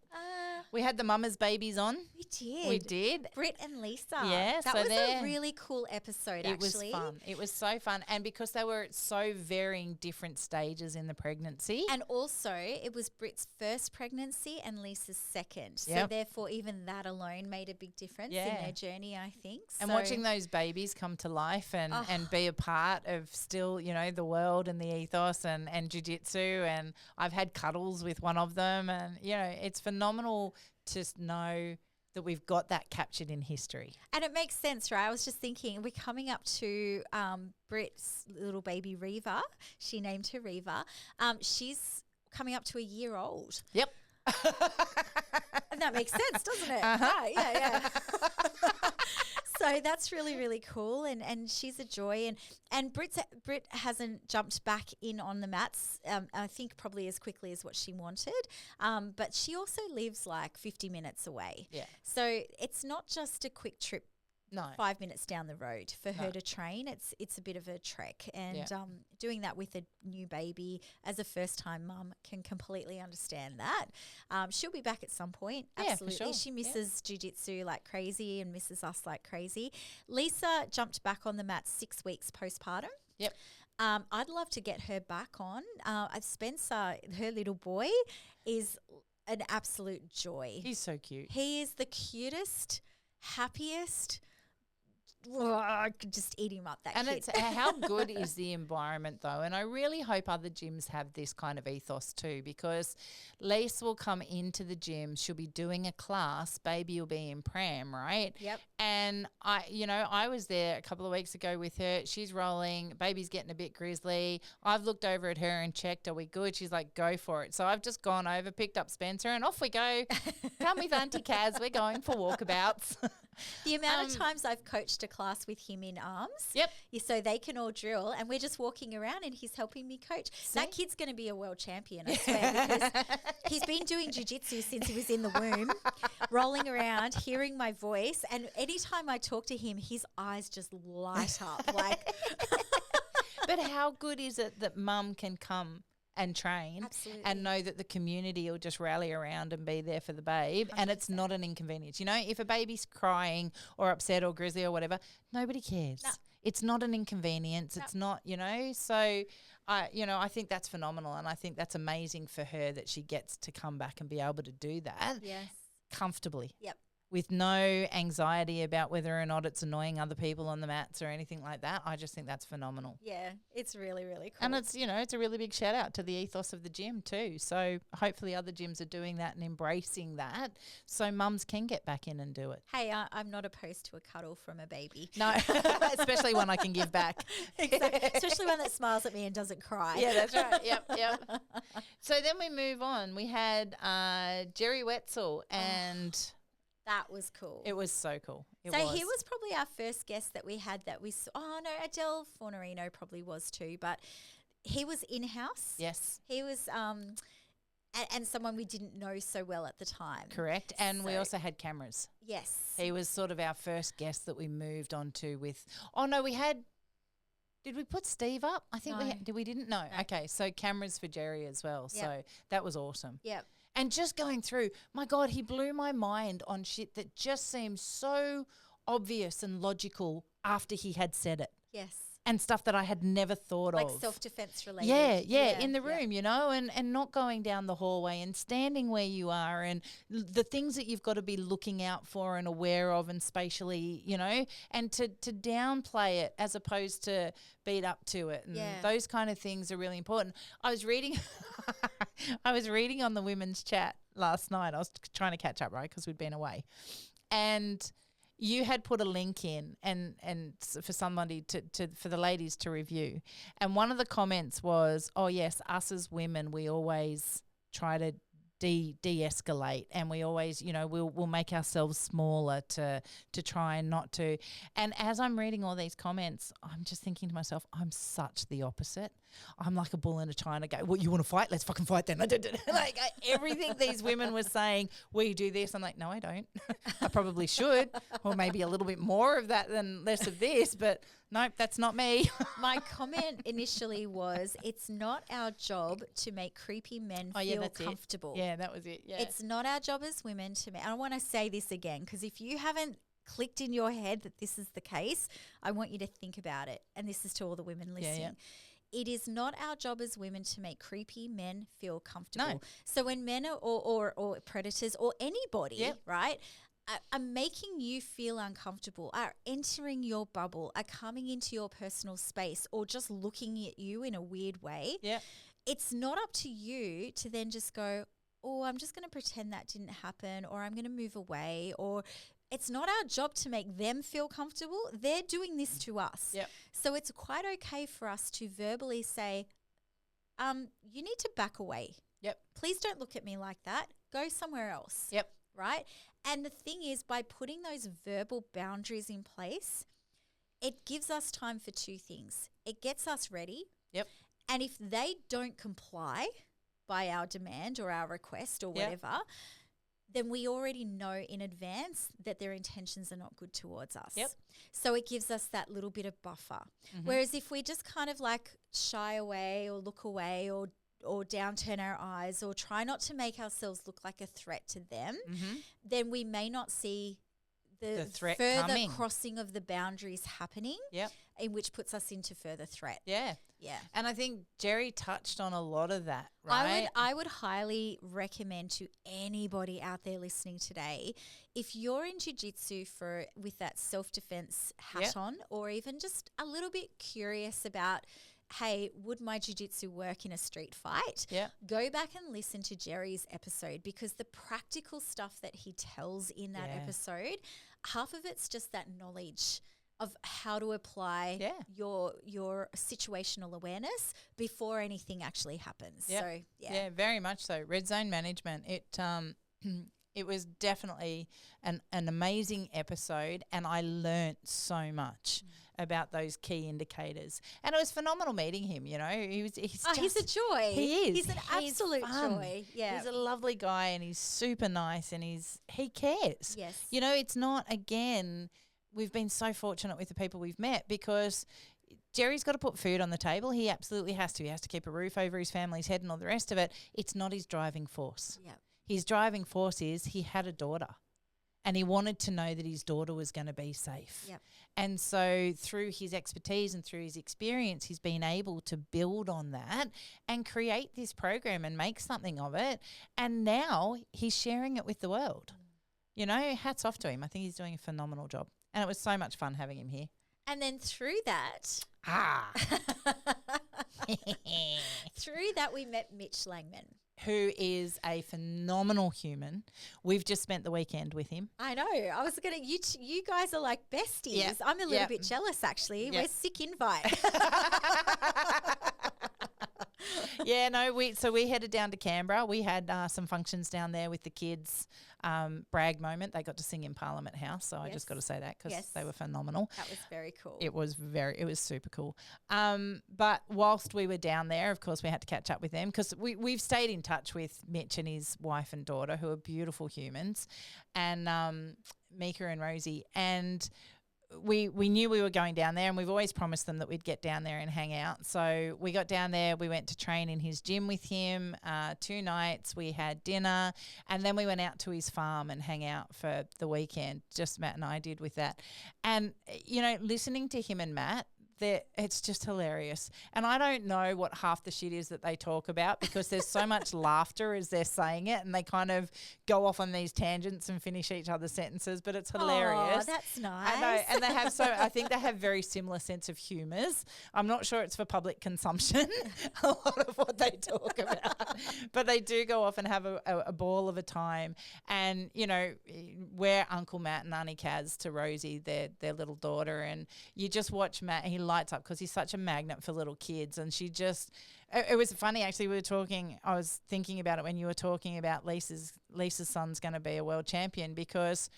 We had the mamas babies on. We did. We did. Britt and Lisa. Yeah, that so was they're- a really cool episode. It was actually. fun. It was so fun. And because they were at so varying different stages in the pregnancy. And also, it was Britt's first pregnancy and Lisa's second. So Yep. therefore, even that alone made a big difference in Yeah. their journey, I think. And So- watching those babies come to life and be a part of still, the world and the ethos and jiu-jitsu. And I've had cuddles with one of them. And, it's phenomenal to know that we've got that captured in history. And it makes sense, right? I was just thinking, we're coming up to Britt's little baby Reva. She named her Reva. She's coming up to a year old. Yep. And that makes sense, doesn't it? Uh-huh. Right, yeah. So that's really, really cool, and she's a joy. And Britt hasn't jumped back in on the mats, I think probably as quickly as what she wanted, but she also lives like 50 minutes away. Yeah. So it's not just a quick trip. No. 5 minutes down the road for her No. to train. It's a bit of a trek, and Yeah. doing that with a new baby as a first time mum can completely understand that. She'll be back at some point. Yeah, for Absolutely, sure. she Yeah. misses jiu-jitsu like crazy and misses us like crazy. Lisa jumped back on the mat 6 weeks postpartum. Yep. I'd love to get her back on. Spencer, her little boy, is an absolute joy. He's so cute. He is the cutest, happiest. I could just eat him up, that And kid. it's how good is the environment though? And I really hope other gyms have this kind of ethos too, because Lise will come into the gym, she'll be doing a class, baby will be in pram, right? Yep. And I was there a couple of weeks ago with her. She's rolling, baby's getting a bit grizzly. I've looked over at her and checked, are we good? She's like, go for it. So I've just gone over, picked up Spencer, and off we go. Come with Auntie Kaz, we're going for walkabouts. The amount of times I've coached a class with him in arms, Yep. so they can all drill, and we're just walking around and he's helping me coach. That kid's going to be a world champion, I swear, because he's been doing jiu-jitsu since he was in the womb, rolling around, hearing my voice, and anytime I talk to him, his eyes just light up. Like, But how good is it that mum can come and train Absolutely. and know that the community will just rally around and be there for the babe, and it's not an inconvenience. If a baby's crying or upset or grizzly or whatever, nobody cares. No. It's not an inconvenience. It's not, so I think that's phenomenal, and I think that's amazing for her that she gets to come back and be able to do that yes. comfortably. Yep. With no anxiety about whether or not it's annoying other people on the mats or anything like that. I just think that's phenomenal. Yeah, it's really, really cool. And it's, it's a really big shout out to the ethos of the gym too. So hopefully other gyms are doing that and embracing that so mums can get back in and do it. Hey, I'm not opposed to a cuddle from a baby. No, especially one I can give back. Exactly. Especially one that smiles at me and doesn't cry. Yeah, that's right. Yep. So then we move on. We had Jerry Wetzel, and That was cool. it was so cool. He was probably our first guest that we had that we saw. Oh, no, Adele Fornerino probably was too, but he was in-house. Yes. He was and someone we didn't know so well at the time. Correct. And we So- also had cameras. Yes. He was sort of our first guest that we moved on to with. Oh no, we had. Did we put Steve up? I think No. we didn't. No. Okay, so cameras for Jerry as well. Yep. So that was awesome. Yep. And just going through, my God, he blew my mind on shit that just seemed so obvious and logical after he had said it, Yes. and stuff that I had never thought Like of. self-defense related. Yeah, in the room, and not going down the hallway and standing where you are, and the things that you've got to be looking out for and aware of, and spatially, and to downplay it as opposed to beat up to it, and Yeah. those kind of things are really important. I was reading on the women's chat last night. I was trying to catch up, right, because we'd been away, and you had put a link in and for somebody for the ladies to review. And one of the comments was, oh yes, us as women, we always try to de-escalate, and we always, we'll make ourselves smaller to try and not to. And as I'm reading all these comments, I'm just thinking to myself, I'm such the opposite. I'm like a bull in a china. Go, what, you want to fight? Let's fucking fight then. Like everything these women were saying, we do this. I'm like, no, I don't. I probably should, or maybe a little bit more of that than less of this. But nope, that's not me. My comment initially was, it's not our job to make creepy men feel comfortable. Yeah, that was it. Yeah. It's not our job as women to make. I want to say this again, because if you haven't clicked in your head that this is the case, I want you to think about it. And this is to all the women listening. Yeah. It is not our job as women to make creepy men feel comfortable. No. So when men or predators or anybody, right, are making you feel uncomfortable, are entering your bubble, are coming into your personal space, or just looking at you in a weird way, it's not up to you to then just go, oh, I'm just going to pretend that didn't happen, or I'm going to move away, or it's not our job to make them feel comfortable. They're doing this to us. Yep. So it's quite okay for us to verbally say, you need to back away. Yep. Please don't look at me like that. Go somewhere else. Yep. Right? And the thing is, by putting those verbal boundaries in place, it gives us time for two things. It gets us ready. Yep. And if they don't comply by our demand or our request or whatever, then we already know in advance that their intentions are not good towards us. Yep. So it gives us that little bit of buffer. Mm-hmm. Whereas if we just kind of like shy away or look away or downturn our eyes or try not to make ourselves look like a threat to them, then we may not see the threat further coming. Crossing of the boundaries happening, in which puts us into further threat. Yeah. Yeah. And I think Jerry touched on a lot of that, right? I would highly recommend to anybody out there listening today, if you're in jiu-jitsu with that self-defense hat on, or even just a little bit curious about, hey, would my jiu-jitsu work in a street fight? Yeah. Go back and listen to Jerry's episode, because the practical stuff that he tells in that episode, half of it's just that knowledge of how to apply your situational awareness before anything actually happens. Yep. So yeah, very much so. Red zone management. It was definitely an amazing episode, and I learnt so much about those key indicators. And it was phenomenal meeting him, he's a joy. He is. He's an absolute joy. Yeah. He's a lovely guy, and he's super nice, and he cares. Yes. It's not, again, we've been so fortunate with the people we've met, because Jerry's got to put food on the table. He absolutely has to. He has to keep a roof over his family's head and all the rest of it. It's not his driving force. Yeah. His driving force is he had a daughter, and he wanted to know that his daughter was going to be safe. Yep. And so through his expertise and through his experience, he's been able to build on that and create this program and make something of it. And now he's sharing it with the world. Hats off to him. I think he's doing a phenomenal job. And it was so much fun having him here. And then through that, we met Mitch Langman, who is a phenomenal human. We've just spent the weekend with him. I know. I was going to, you guys are like besties. Yeah. I'm a little bit jealous, actually. Yeah. We're sick invite. We headed down to Canberra. We had some functions down there with the kids. Brag moment. They got to sing in Parliament House. So I just got to say that, because they were phenomenal. That was very cool. It was super cool. But whilst we were down there, of course, we had to catch up with them, because we've stayed in touch with Mitch and his wife and daughter, who are beautiful humans, and Mika and Rosie. And we knew we were going down there, and we've always promised them that we'd get down there and hang out. So we got down there, we went to train in his gym with him 2 nights, we had dinner, and then we went out to his farm and hang out for the weekend. Just Matt and I did with that. And, listening to him and Matt, it's just hilarious. And I don't know what half the shit is that they talk about, because there's so much laughter as they're saying it, and they kind of go off on these tangents and finish each other's sentences, but it's hilarious. Oh, that's nice. I know. And I think they have very similar sense of humours. I'm not sure it's for public consumption, a lot of what they talk about, but they do go off and have a ball of a time. And, we're Uncle Matt and Auntie Kaz to Rosie, their little daughter, and you just watch Matt. He lights up because he's such a magnet for little kids. And she just, it was funny actually. I was thinking about it when you were talking about Lisa's son's going to be a world champion, because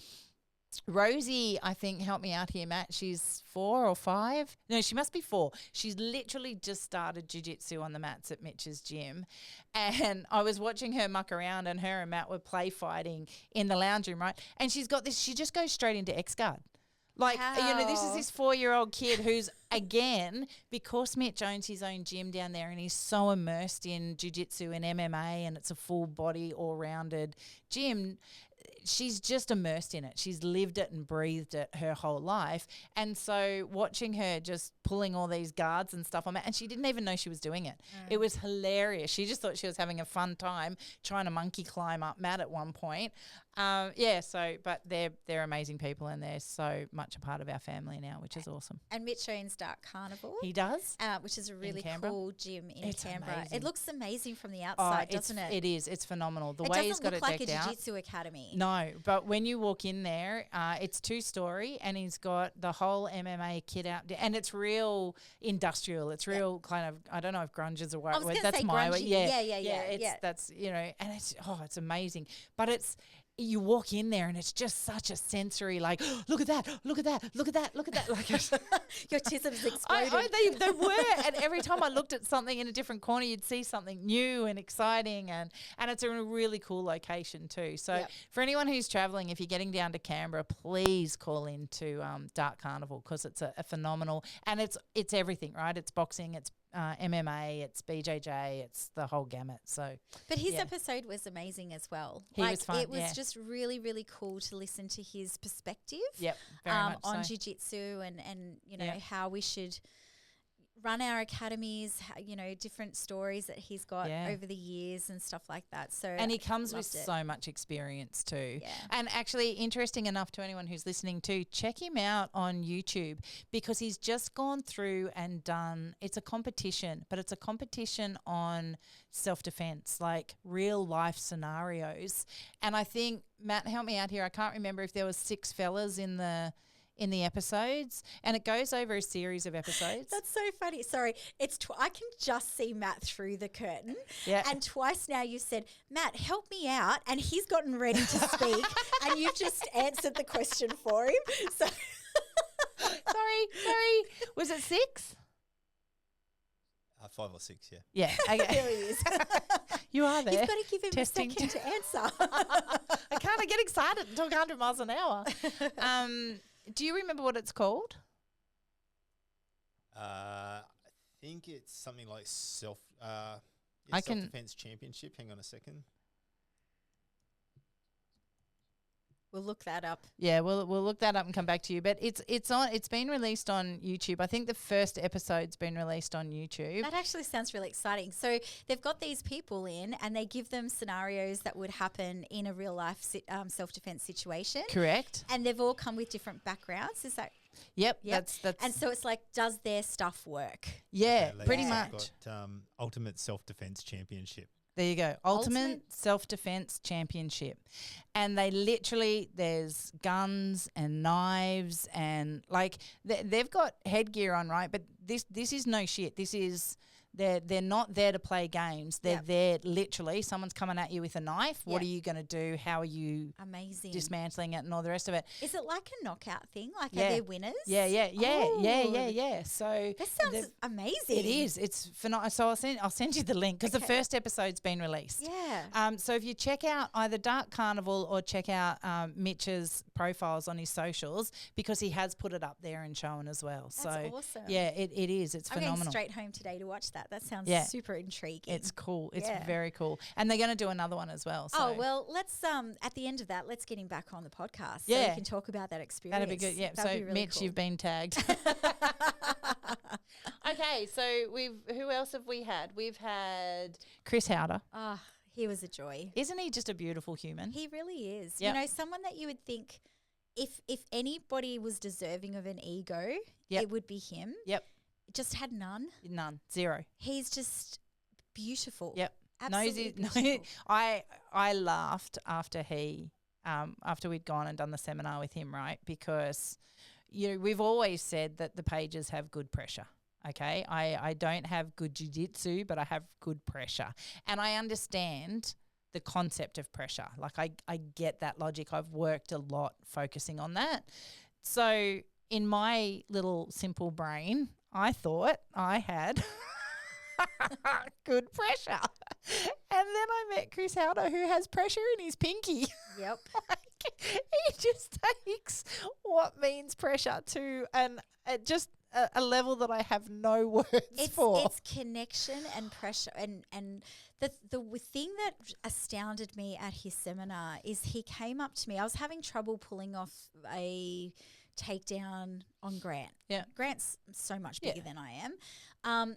Rosie, I think, help me out here, Matt. She's 4 or 5. No, she must be 4. She's literally just started jiu-jitsu on the mats at Mitch's gym. And I was watching her muck around, and her and Matt were play fighting in the lounge room, right? And she's got this, she just goes straight into X-Guard. Like, this is this 4-year-old kid who's, again, because Mitch owns his own gym down there and he's so immersed in jiu-jitsu and MMA, and it's a full body, all-rounded gym, she's just immersed in it. She's lived it and breathed it her whole life. And so watching her just pulling all these guards and stuff on Matt, and she didn't even know she was doing it. It was hilarious. She just thought she was having a fun time trying to monkey climb up Matt at one point. But they're amazing people, and they're so much a part of our family now, which is awesome. And Mitch owns Dark Carnival. He does. Which is a really cool gym in Canberra. Amazing. It looks amazing from the outside, doesn't it? It is. It's phenomenal. The it way he's doesn't got look it like decked a out. jiu-jitsu academy. No, but when you walk in there, it's 2-story, and he's got the whole MMA kit out, and it's real industrial. It's real kind of, I don't know if grunge is a right word. That's my word. Yeah. That's, and it's amazing. But you walk in there and it's just such a sensory, like, oh, look at that. Like, your tisms exploded. They were. And every time I looked at something in a different corner, you'd see something new and exciting. And it's a really cool location too. So for anyone who's traveling, if you're getting down to Canberra, please call into Dark Carnival, because it's a phenomenal, and it's everything, right? It's boxing, it's MMA, it's BJJ, it's the whole gamut. So, but his episode was amazing as well. He was fun. It was just really, really cool to listen to his perspective. Yep, very much on so. jiu-jitsu and how we should run our academies, different stories that he's got over the years and stuff like that. So, and he comes with so much experience too. Yeah. And actually, interesting enough to anyone who's listening too, check him out on YouTube, because he's just gone through and done, it's a competition, but it's a competition on self-defense, like real life scenarios. And I think, Matt, help me out here, I can't remember if there was 6 fellas in the episodes, and it goes over a series of episodes. That's so funny. Sorry, I can just see Matt through the curtain. Yeah. And twice now you said, Matt, help me out, and he's gotten ready to speak, and you've just answered the question for him. So sorry. Was it 6? 5 or 6, yeah. Yeah. Okay. There he is. You are there. You've got to give him Testing. a second to answer. I can't get excited and talk 100 miles an hour. Do you remember what it's called? I think it's something like self-defense championship. Hang on a second. We'll look that up. Yeah, we'll look that up and come back to you. But it's been released on YouTube. I think the first episode's been released on YouTube. That actually sounds really exciting. So they've got these people in, and they give them scenarios that would happen in a real life self-defense situation. Correct. And they've all come with different backgrounds. Is that? Yep. That's. And so it's like, does their stuff work? Yeah, pretty I've much. got Ultimate Self-Defense Championship. There you go. Ultimate Self-Defense Championship. And they literally, there's guns and knives and like they've got headgear on, right? But this is no shit. This is, they're not there to play games. They're there literally. Someone's coming at you with a knife. What are you going to do? How are you dismantling it and all the rest of it? Is it like a knockout thing? Like are they winners? Yeah. So that sounds amazing. It is. It's phenomenal. So I'll send you the link, because the first episode's been released. Yeah. So if you check out either Dark Carnival or check out Mitch's profiles on his socials, because he has put it up there and shown as well. That's so awesome. Yeah, it is. It's phenomenal. I'm going straight home today to watch that. That sounds super intriguing. It's cool. It's very cool. And they're going to do another one as well. So. Oh, well, let's at the end of that, let's get him back on the podcast so we can talk about that experience. That'd be good. Yeah. That'd so be really Mitch, cool. you've been tagged. Okay, so who else have we had? We've had Chris Howder. Ah, he was a joy. Isn't he just a beautiful human? He really is. Yep. You know, someone that you would think if anybody was deserving of an ego, it would be him. Yep. Just had none. None. Zero. He's just beautiful. Yep. Absolutely beautiful. I laughed after after we'd gone and done the seminar with him, right? Because we've always said that the pages have good pressure. Okay, I don't have good jiu-jitsu, but I have good pressure. And I understand the concept of pressure. Like I get that logic. I've worked a lot focusing on that. So in my little simple brain, I thought I had good pressure. And then I met Chris Howder, who has pressure in his pinky. Yep. He just takes what means pressure to a level that I have no words for. It's connection and pressure. And the thing that astounded me at his seminar is he came up to me. I was having trouble pulling off a takedown on Grant. Yeah. Grant's so much bigger than I am.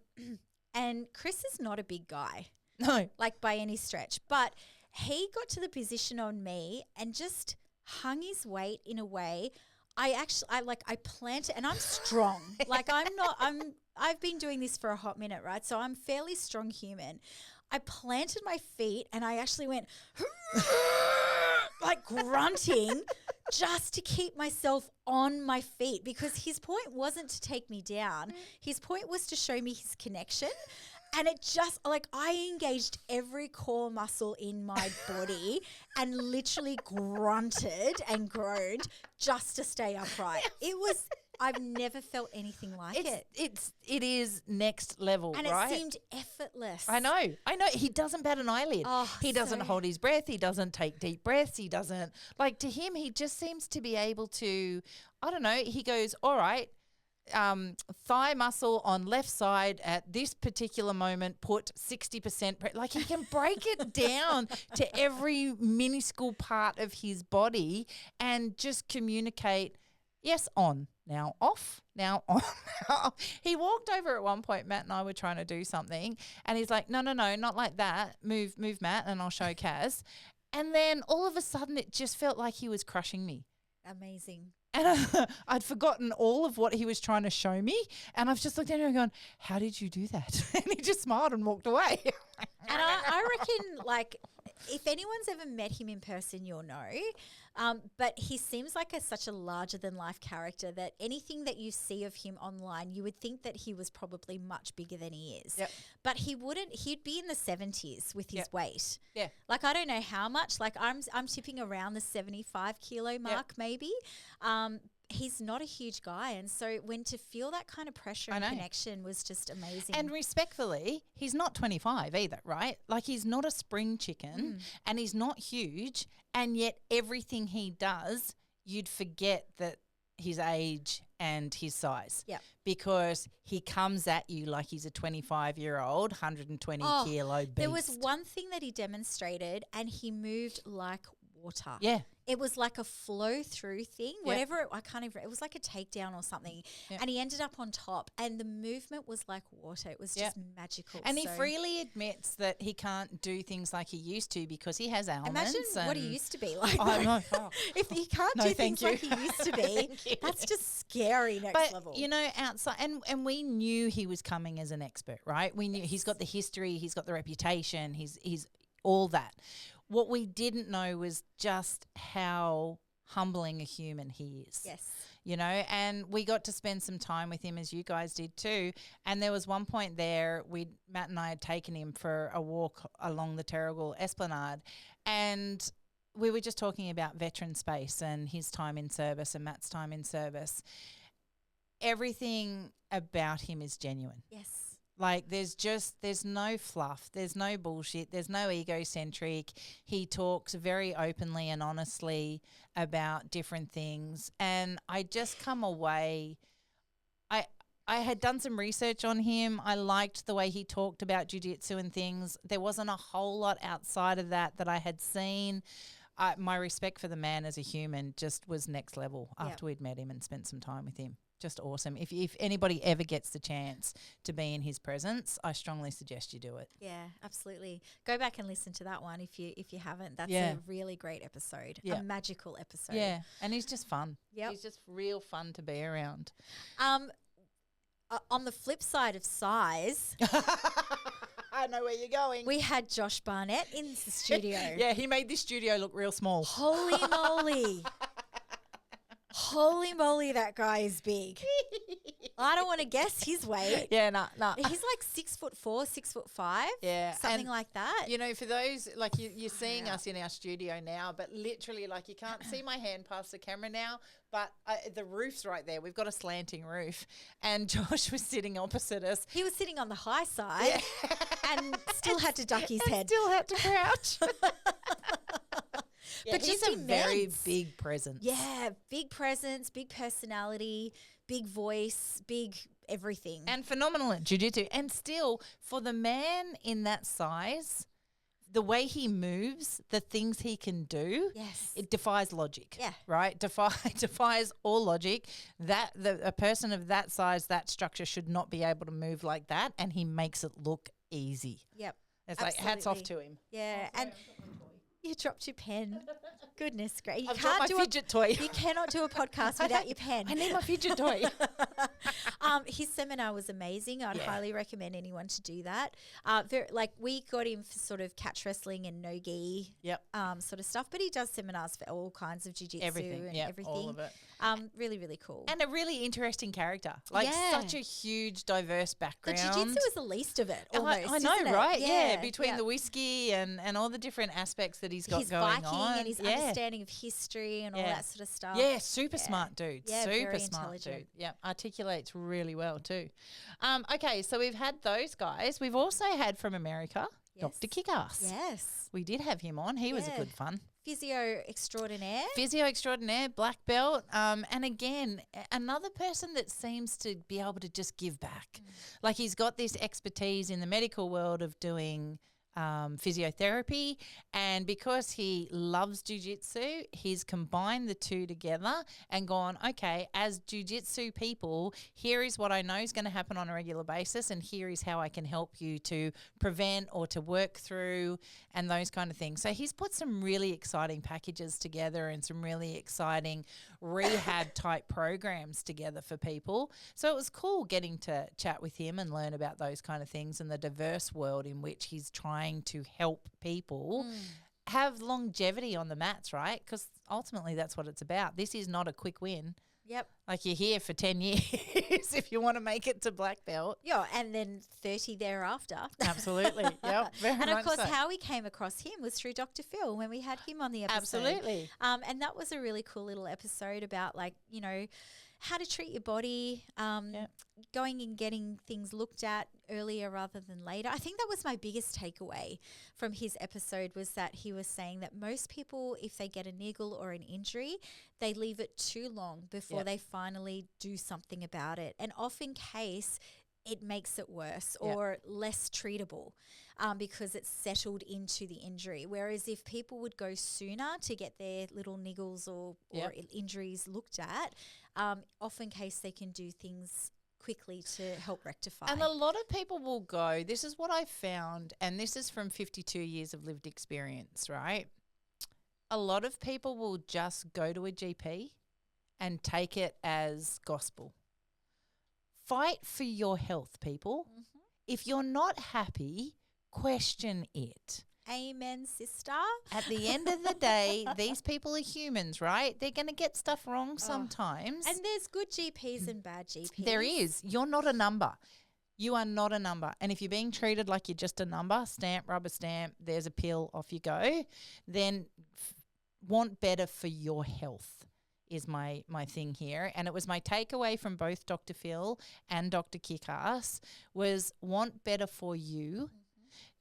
And Chris is not a big guy. No. Like by any stretch. But he got to the position on me and just hung his weight in a way. I planted, and I'm strong. I've been doing this for a hot minute, right? So I'm fairly strong human. I planted my feet and I actually went like grunting just to keep myself on my feet, because his point wasn't to take me down. His point was to show me his connection. And it just, like, I engaged every core muscle in my body and literally grunted and groaned just to stay upright. It was, I've never felt anything like it. It is next level, and right? it seemed effortless. I know. He doesn't bat an eyelid. Oh, he doesn't hold his breath. He doesn't take deep breaths. He doesn't, like, to him, he just seems to be able to, I don't know, he goes, all right, thigh muscle on left side at this particular moment, put 60%. Like, he can break it down to every minuscule part of his body and just communicate, yes, on, now off, now on. He walked over at one point, Matt and I were trying to do something, and he's like, no, not like that. Move, Matt, and I'll show Kaz. And then all of a sudden it just felt like he was crushing me. Amazing. And I'd forgotten all of what he was trying to show me. And I've just looked at him and gone, how did you do that? And he just smiled and walked away. And I reckon, like, if anyone's ever met him in person, you'll know. But he seems like such a larger-than-life character that anything that you see of him online, you would think that he was probably much bigger than he is. Yep. But he wouldn't. He'd be in the 70s with his weight. Yeah. Like, I don't know how much. Like, I'm tipping around the 75-kilo mark maybe. He's not a huge guy, and so when to feel that kind of pressure and connection was just amazing. And respectfully, he's not 25 either, right? Like, he's not a spring chicken and he's not huge, and yet everything he does, you'd forget that his age and his size. Yeah. Because he comes at you like he's a 25-year-old, 120 kilo beast. There was one thing that he demonstrated, and he moved like water. Yeah. It was like a flow through thing, whatever I can't even, it was like a takedown or something. Yep. And he ended up on top, and the movement was like water. It was just magical. And he freely admits that he can't do things like he used to because he has ailments. Imagine what he used to be like. If he can't do things like he used to be, that's just scary next level. But, you know, outside, and we knew he was coming as an expert, right? We knew he's got the history, he's got the reputation, he's all that. What we didn't know was just how humbling a human he is. Yes. You know, and we got to spend some time with him, as you guys did too. And there was one point there, Matt and I had taken him for a walk along the Terrigal Esplanade, and we were just talking about veteran space and his time in service and Matt's time in service. Everything about him is genuine. Yes. Like, there's no fluff, there's no bullshit, there's no egocentric. He talks very openly and honestly about different things. And I just come away, I had done some research on him. I liked the way he talked about jiu-jitsu and things. There wasn't a whole lot outside of that I had seen. My respect for the man as a human just was next level after we'd met him and spent some time with him. Just awesome. If anybody ever gets the chance to be in his presence, I strongly suggest you do it. Yeah, absolutely. Go back and listen to that one if you haven't. That's a really great episode. A magical episode. Yeah, and he's just fun. Yep. He's just real fun to be around. On the flip side of size, I know where you're going. we had Josh Barnett in the studio. Yeah, he made this studio look real small. Holy moly. Holy moly, that guy is big. I don't want to guess his weight. Yeah, no. He's like 6'4", 6'5". Yeah, something and like that. You know, for those, like you're seeing us in our studio now, but literally, like you can't see my hand past the camera now, but the roof's right there. We've got a slanting roof, and Josh was sitting opposite us. He was sitting on the high side and still had to duck his head. Still had to crouch. But he's just a very immense. big presence. Yeah, big presence, big personality, big voice, big everything. And phenomenal at jiu-jitsu. And still, for the man in that size, the way he moves, the things he can do, Yes. it defies logic. Yeah. Right? Defies all logic. A person of that size, that structure should not be able to move like that, and he makes it look easy. Yep. It's like hats off to him. Yeah, and you dropped your pen. Goodness gracious. I've dropped my fidget toy. You cannot do a podcast without your pen. I need my fidget toy. His seminar was amazing. I'd Yeah. highly recommend anyone to do that. We got him for sort of catch wrestling and no-gi Yep. sort of stuff, but he does seminars for all kinds of jiu-jitsu Everything. and Yeah, everything. all of it. Really, really cool. And a really interesting character. Like Yeah. such a huge, diverse the background. jiu-jitsu is the least of it, I almost, know, isn't it? right? Yeah, between yeah. the whiskey and all the different aspects that he's got his going Viking on. and his understanding of history and all Yeah. that sort of stuff. Yeah, super Yeah. smart dude. Yeah, super very smart intelligent. dude. Yeah, articulates really well too. Okay, so we've had those guys. We've also had from America, Yes. Dr. Kickass. Yes. We did have him on. He was a Yeah. good fun. Physio extraordinaire. Physio extraordinaire, black belt. And again, another person that seems to be able to just give back. Like he's got this expertise in the medical world of doing physiotherapy, and because he loves jiu-jitsu, he's combined the two together and gone, okay, as jiu-jitsu people, here is what I know is going to happen on a regular basis, and here is how I can help you to prevent or to work through and those kind of things. So he's put some really exciting packages together and some really exciting rehab type programs together for people. So it was cool getting to chat with him and learn about those kind of things and the diverse world in which he's trying to help people have longevity on the mats, right? Because ultimately that's what it's about. This is not a quick win. Yep. Like you're here for 10 years if you want to make it to black belt. Yeah, and then 30 thereafter. Absolutely. Yep. Very And of much course, so. how we came across him was through Dr. Phil when we had him on the episode. Absolutely. And that was a really cool little episode about, like, you know, how to treat your body, going and getting things looked at earlier rather than later. I think that was my biggest takeaway from his episode, was that he was saying that most people, if they get a niggle or an injury, they leave it too long before they finally do something about it. And often case, it makes it worse or less treatable because it's settled into the injury. Whereas if people would go sooner to get their little niggles or injuries looked at, often case they can do things quickly to help rectify. And a lot of people will go, this is what I found, and this is from 52 years of lived experience, right? A lot of people will just go to a GP and take it as gospel. Fight for your health, people. Mm-hmm. If you're not happy, question it. Amen, sister. At the end of the day, these people are humans, right? They're going to get stuff wrong sometimes. And there's good GPs and bad GPs. There is. You're not a number. You are not a number. And if you're being treated like you're just a number, stamp, rubber stamp, there's a pill, off you go, then want better for your health is my thing here. And it was my takeaway from both Dr. Phil and Dr. Kickass was want better for you.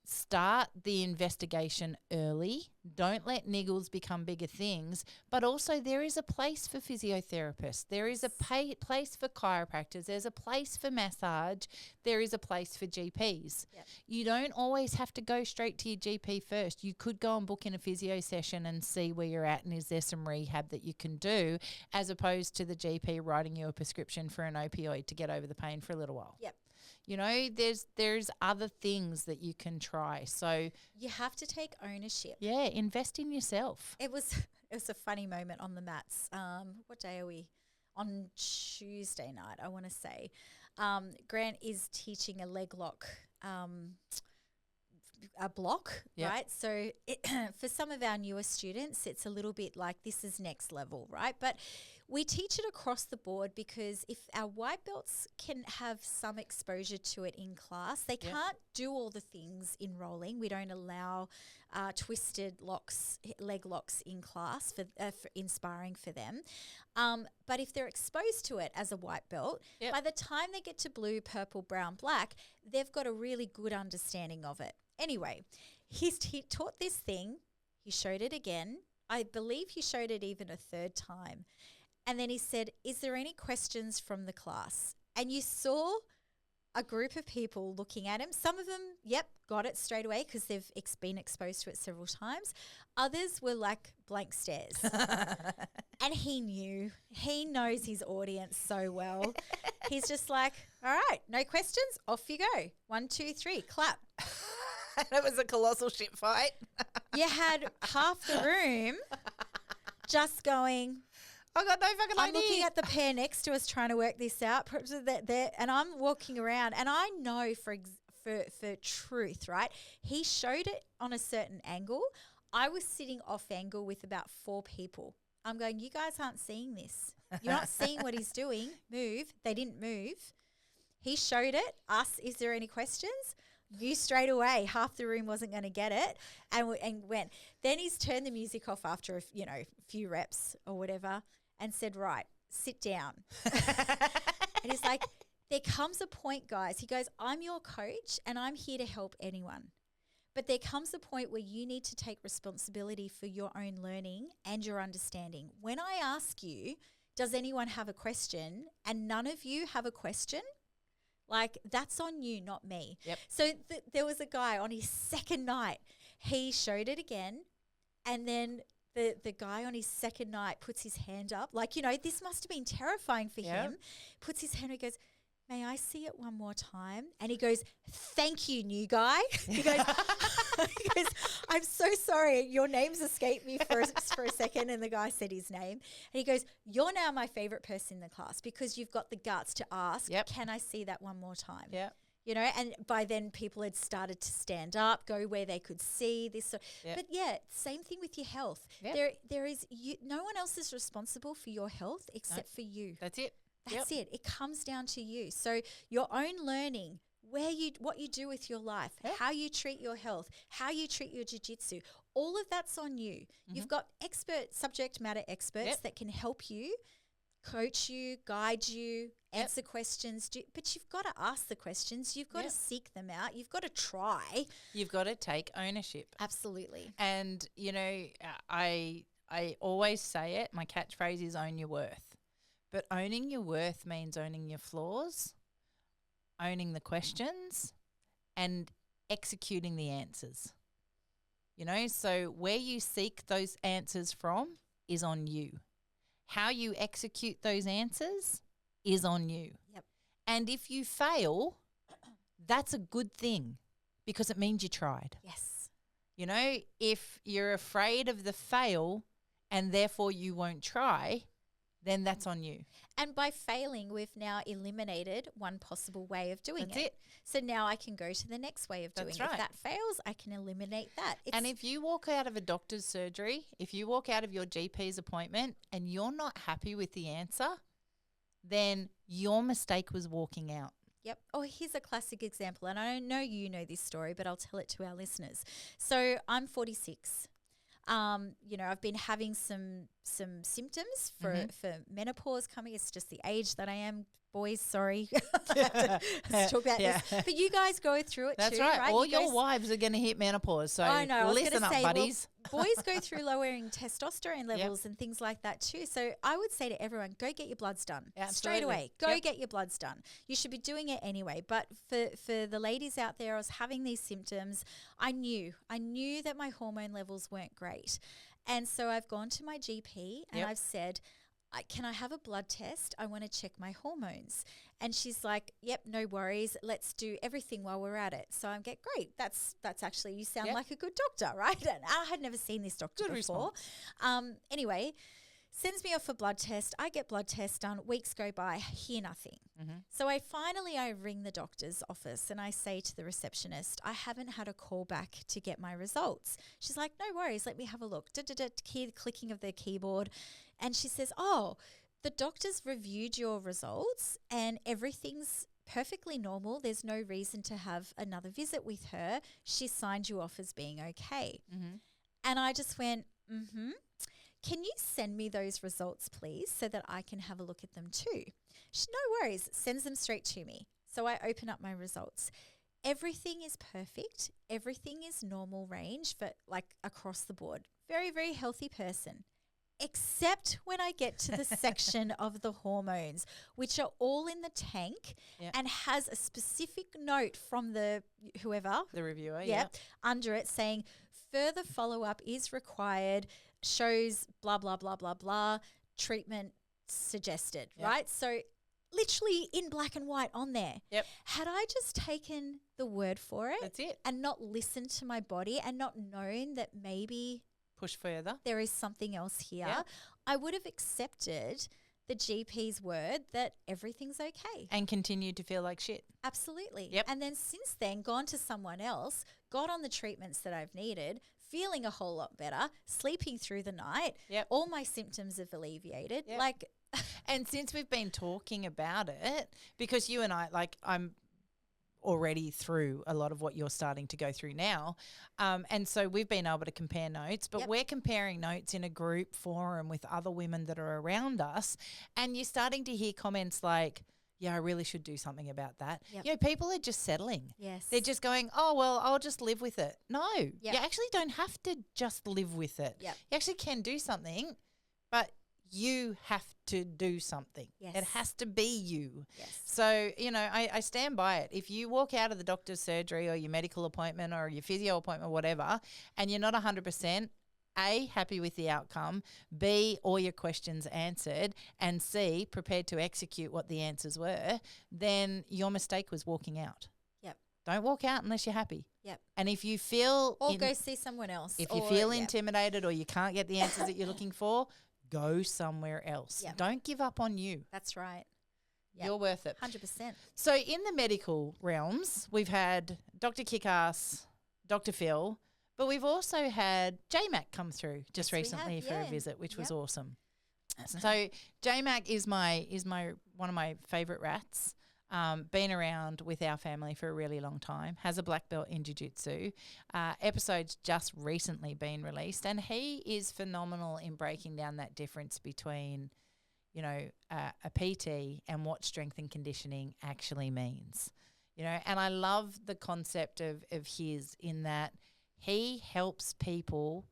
Start the investigation early. Don't let niggles become bigger things. But also there is a place for physiotherapists. There is a place for chiropractors. There's a place for massage. There is a place for GPs. Yep. You don't always have to go straight to your GP first. You could go and book in a physio session and see where you're at and is there some rehab that you can do, as opposed to the GP writing you a prescription for an opioid to get over the pain for a little while. Yep. You know, there's other things that you can try. So You have to take ownership. yeah, invest in yourself. It was a funny moment on the mats. What day are we? On Tuesday night, I want to say. Grant is teaching a leg lock a block, Yep. right? So for some of our newer students, it's a little bit like this is next level, right? But we teach it across the board because if our white belts can have some exposure to it in class, they can't do all the things in rolling. We don't allow twisted locks, leg locks in class for inspiring for them. But if they're exposed to it as a white belt, by the time they get to blue, purple, brown, black, they've got a really good understanding of it. Anyway, he taught this thing. He showed it again. I believe he showed it even a third time. And then he said, is there any questions from the class? And you saw a group of people looking at him. Some of them, got it straight away because they've been exposed to it several times. Others were like blank stares. And he knew. He knows his audience so well. He's just like, all right, no questions? Off you go. 1, 2, 3, clap. It was a colossal shit fight. You had half the room just going, I got no fucking I'm idea. looking at the pair next to us trying to work this out. And I'm walking around and I know for truth, right? He showed it on a certain angle. I was sitting off angle with about 4 people. I'm going, you guys aren't seeing this. You're not seeing what he's doing. Move. They didn't move. He showed it. Us, is there any questions? You straight away. Half the room wasn't going to get it and went. Then he's turned the music off after a few reps or whatever and said, right, sit down. And he's like, there comes a point, guys. He goes, I'm your coach and I'm here to help anyone. But there comes a point where you need to take responsibility for your own learning and your understanding. When I ask you, does anyone have a question, and none of you have a question, like that's on you, not me. Yep. So there was a guy on his second night. He showed it again, and then the guy on his second night puts his hand up. Like, this must have been terrifying for him. Puts his hand up, he goes, may I see it one more time? And he goes, thank you, new guy. He goes, I'm so sorry. Your name's escaped me for a second. And the guy said his name. And he goes, you're now my favorite person in the class because you've got the guts to ask, can I see that one more time? Yeah. And by then people had started to stand up, go where they could see this. But same thing with your health. Yep. There is no one else is responsible for your health except for you. That's it. That's it. It comes down to you. So your own learning, what you do with your life, how you treat your health, how you treat your jiu-jitsu, all of that's on you. Mm-hmm. You've got subject matter experts that can help you, coach you, guide you, answer questions. But you've got to ask the questions. You've got to seek them out. You've got to try. You've got to take ownership. Absolutely. And, I always say it. My catchphrase is own your worth. But owning your worth means owning your flaws, owning the questions, and executing the answers. So where you seek those answers from is on you. How you execute those answers is on you. Yep. And if you fail, that's a good thing because it means you tried. Yes. If you're afraid of the fail and therefore you won't try, then that's on you. And by failing, we've now eliminated one possible way of doing That's it. So now I can go to the next way of doing That's it. right. If that fails, I can eliminate that. And if you walk out of a doctor's surgery, if you walk out of your GP's appointment and you're not happy with the answer, then your mistake was walking out. Yep. Oh, here's a classic example. And I know you know this story, but I'll tell it to our listeners. So I'm 46. I've been having some symptoms for menopause coming. It's just the age that I am. Boys, sorry. Let's talk about this. But you guys go through it That's too, right. right? All you your wives are going to hit menopause. So I know. I was listen gonna up, say, buddies. Well, boys go through lowering testosterone levels and things like that too. So I would say to everyone, go get your bloods done. Straight away. Go get your bloods done. You should be doing it anyway. But for the ladies out there, I was having these symptoms. I knew that my hormone levels weren't great. And so I've gone to my GP and I've said, can I have a blood test? I want to check my hormones. And she's like, yep, no worries. Let's do everything while we're at it. So I'm great. That's actually, you sound like a good doctor, right? And I had never seen this doctor before. Anyway, Sends me off for blood test. I get blood test done. Weeks go by, hear nothing. Mm-hmm. So I ring the doctor's office and I say to the receptionist, I haven't had a call back to get my results. She's like, no worries, let me have a look. Hear the clicking of the keyboard. And she says, oh, the doctor's reviewed your results and everything's perfectly normal. There's no reason to have another visit with her. She signed you off as being okay. Mm-hmm. And I just went, can you send me those results, please, so that I can have a look at them too? She, no worries, sends them straight to me. So I open up my results. Everything is perfect. Everything is normal range for like across the board. Very, very healthy person. Except when I get to the section of the hormones, which are all in the tank and has a specific note from the reviewer, under it saying further follow-up is required, shows blah, blah, blah, blah, blah, treatment suggested, right? So literally in black and white on there. Yep. Had I just taken the word for it, that's it, and not listened to my body and not known that maybe push further, there is something else here, I would have accepted the GP's word that everything's okay. And continued to feel like shit. Absolutely. Yep. And then since then, gone to someone else, got on the treatments that I've needed, feeling a whole lot better, sleeping through the night. Yep. All my symptoms have alleviated. Yep. Like, and since we've been talking about it, because you and I, like, I'm already through a lot of what you're starting to go through now. And so we've been able to compare notes, but we're comparing notes in a group forum with other women that are around us. And you're starting to hear comments like, yeah, I really should do something about that. Yep. You know, people are just settling. yes. They're just going, oh, well, I'll just live with it. No, Yep. you actually don't have to just live with it. Yep. You actually can do something, but you have to do something. Yes. It has to be you. Yes. So, you know, I stand by it. If you walk out of the doctor's surgery or your medical appointment or your physio appointment, whatever, and you're not 100%, A, happy with the outcome, B, all your questions answered, and C, prepared to execute what the answers were, then your mistake was walking out. Yep. Don't walk out unless you're happy. Yep. And if you feel Or go see someone else. if you or, feel intimidated or you can't get the answers that you're looking for, go somewhere else. Yep. Don't give up on you. That's right. Yep. You're worth it. 100%. So in the medical realms, we've had Dr. Kickass, Dr. Phil, but we've also had J-Mac come through just Yes, we recently have, for a yeah. visit, which was Yep. awesome. So J-Mac is my one of my favourite rats. Been around with our family for a really long time, has a black belt in jiu-jitsu. Episode's just recently been released, and he is phenomenal in breaking down that difference between, you know, a PT and what strength and conditioning actually means. You know, and I love the concept of his in that he helps people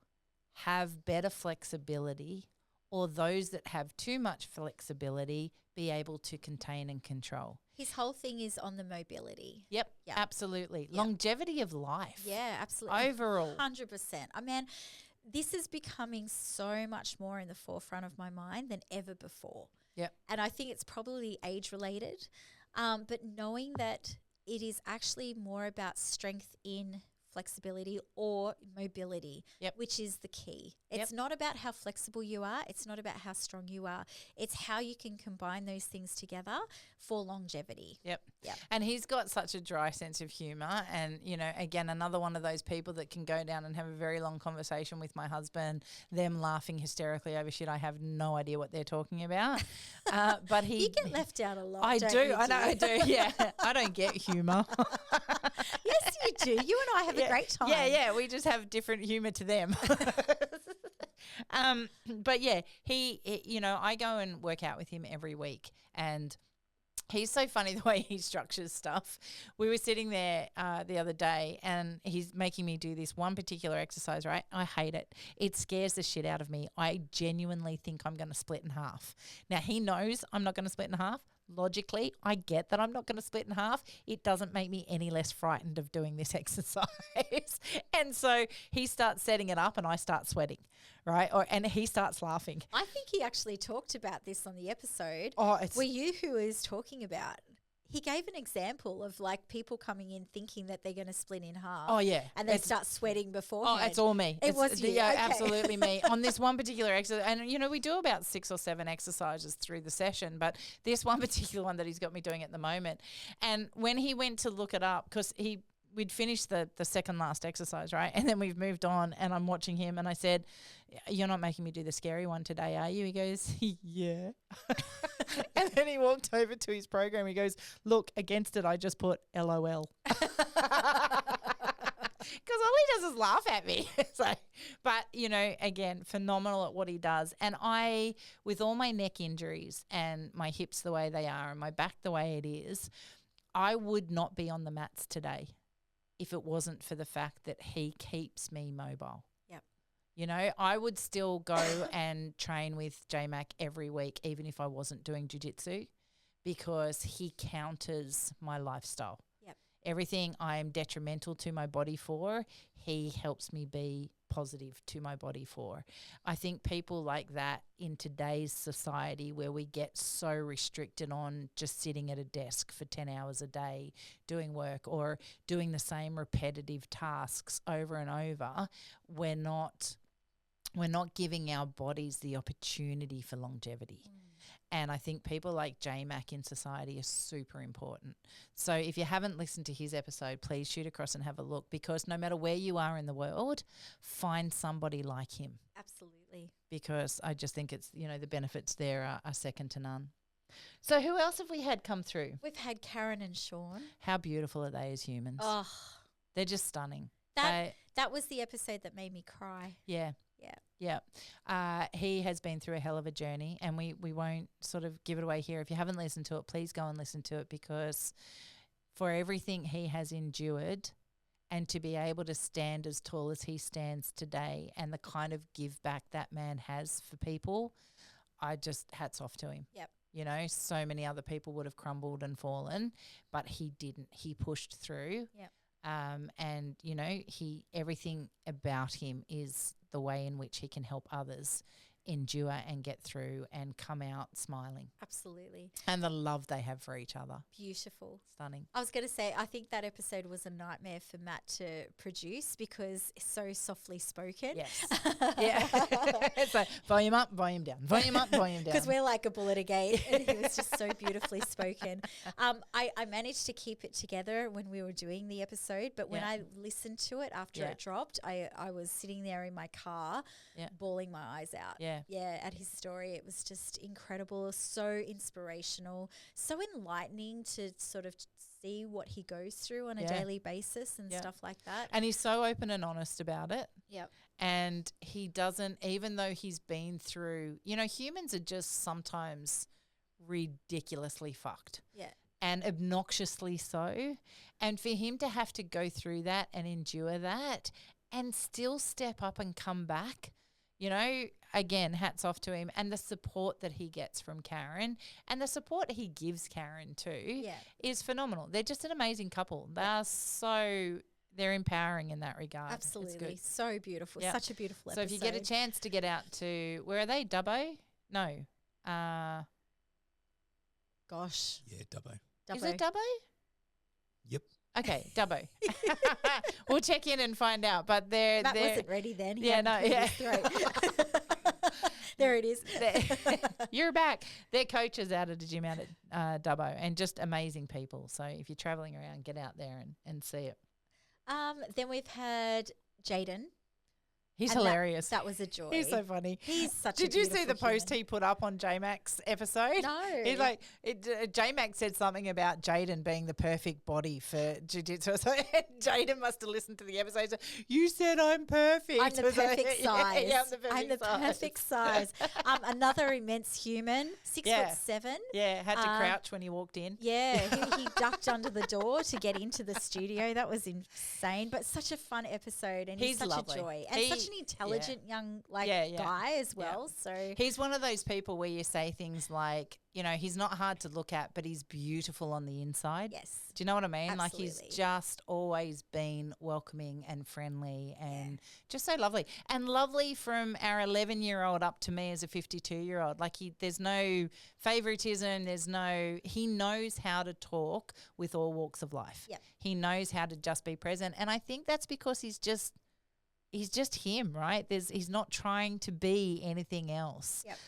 have better flexibility, or those that have too much flexibility be able to contain and control. His whole thing is on the mobility. Yep, Yep. absolutely. Yep. Longevity of life. Yeah, absolutely. Overall. 100%. I mean, this is becoming so much more in the forefront of my mind than ever before. Yep. And I think it's probably age related, but knowing that it is actually more about strength in flexibility or mobility, Yep. which is the key. Yep. It's not about how flexible you are. It's not about how strong you are. It's how you can combine those things together for longevity. Yep. Yep. And he's got such a dry sense of humour. And, you know, again, another one of those people that can go down and have a very long conversation with my husband, them laughing hysterically over shit. I have no idea what they're talking about. But he. You get left out a lot. I don't do. you, I know I do. Yeah. I don't get humour. Yes, you do. You and I have a great time. Yeah. We just have different humour to them. But yeah, he, you know, I go and work out with him every week, and he's so funny the way he structures stuff. We were sitting there the other day, and he's making me do this one particular exercise, right? I hate it. It scares the shit out of me. I genuinely think I'm going to split in half. Now, he knows I'm not going to split in half. Logically, I get that I'm not going to split in half. It doesn't make me any less frightened of doing this exercise. And so he starts setting it up and I start sweating, right? And he starts laughing. I think he actually talked about this on the episode. Oh, it's Were you who was talking about he gave an example of like people coming in thinking that they're going to split in half. Oh, yeah. And they start sweating beforehand. Oh, it's all me. It was you. Yeah, Okay. absolutely me. On this one particular exercise, and, you know, we do about 6 or 7 exercises through the session, but this one particular one that he's got me doing at the moment. And when he went to look it up, because we'd finished the second last exercise, right? And then we've moved on, and I'm watching him, and I said, "You're not making me do the scary one today, are you?" He goes, "Yeah." And then he walked over to his program. He goes, "Look, against it, I just put LOL." Because all he does is laugh at me. So, but, you know, again, phenomenal at what he does. And I, with all my neck injuries and my hips the way they are and my back the way it is, I would not be on the mats today if it wasn't for the fact that he keeps me mobile. Yep. You know, I would still go and train with J-Mac every week, even if I wasn't doing jiu-jitsu, because he counters my lifestyle. Yep. Everything I am detrimental to my body for, he helps me be positive to my body for. I think people like that in today's society, where we get so restricted on just sitting at a desk for 10 hours a day doing work or doing the same repetitive tasks over and over, we're not giving our bodies the opportunity for longevity. And I think people like J-Mac in society are super important. So if you haven't listened to his episode, please shoot across and have a look, because no matter where you are in the world, find somebody like him. Absolutely. Because I just think it's, you know, the benefits there are second to none. So who else have we had come through? We've had Karen and Sean. How beautiful are they as humans? Oh, They're just stunning. that was the episode that made me cry. Yeah. Yeah. Yeah. He has been through a hell of a journey, and we won't sort of give it away here. If you haven't listened to it, please go and listen to it, because for everything he has endured and to be able to stand as tall as he stands today and the kind of give back that man has for people, I just hats off to him. Yep. You know, so many other people would have crumbled and fallen, but he didn't. He pushed through. Yep. And, you know, everything about him is the way in which he can help others endure and get through and come out smiling. Absolutely. And the love they have for each other. Beautiful. Stunning. I was going to say, I think that episode was a nightmare for Matt to produce because it's so softly spoken. Yes. Yeah. It's like volume up, volume down, volume up, volume down. Because we're like a bullet a gate, and he was just so beautifully spoken. I managed to keep it together when we were doing the episode, but when I listened to it after it dropped, I was sitting there in my car bawling my eyes out. Yeah, at his story. It was just incredible, so inspirational, so enlightening to sort of see what he goes through on a daily basis and stuff like that. And he's so open and honest about it. Yep. And he doesn't, even though he's been through, you know, humans are just sometimes ridiculously fucked. Yeah. And obnoxiously so. And for him to have to go through that and endure that and still step up and come back, you know, again, hats off to him, and the support that he gets from Karen and the support he gives Karen too is phenomenal. They're just an amazing couple. They're empowering in that regard. Absolutely. So beautiful. Such a beautiful episode. So if you get a chance to get out to, where are they? Dubbo? No. Gosh. Yeah, Dubbo. Is it Dubbo? Yep. Okay, Dubbo. We'll check in and find out. But they're wasn't ready then. He Yeah, no, yeah. There it is. You're back. They're coaches out of the gym out at Dubbo, and just amazing people. So if you're traveling around, get out there and see it. Then we've had Jaden. He's hilarious. That was a joy. He's so funny. He's such a Did you see the beautiful post human. he put up on J-Mac's episode? No. He's like, J-Mac said something about Jaden being the perfect body for jiu-jitsu. So Jaden must have listened to the episode. So, you said I'm perfect. I'm the perfect size. Yeah, I'm the perfect size. Another immense human, 6'7". Yeah, had to crouch when he walked in. Yeah, he ducked under the door to get into the studio. That was insane, but such a fun episode, and he's such lovely. a joy and such an intelligent young Yeah. guy as Yeah. well. So He's one of those people where you say things like, you know, he's not hard to look at, but he's beautiful on the inside. yes, Do you know what I mean? Like Absolutely. he's just always been welcoming and friendly and just so lovely. And lovely from our 11-year-old up to me as a 52-year-old. Like there's no favoritism. He knows how to talk with all walks of life. Yep. He knows how to just be present. And I think that's because he's just him, right? He's not trying to be anything else. Yep.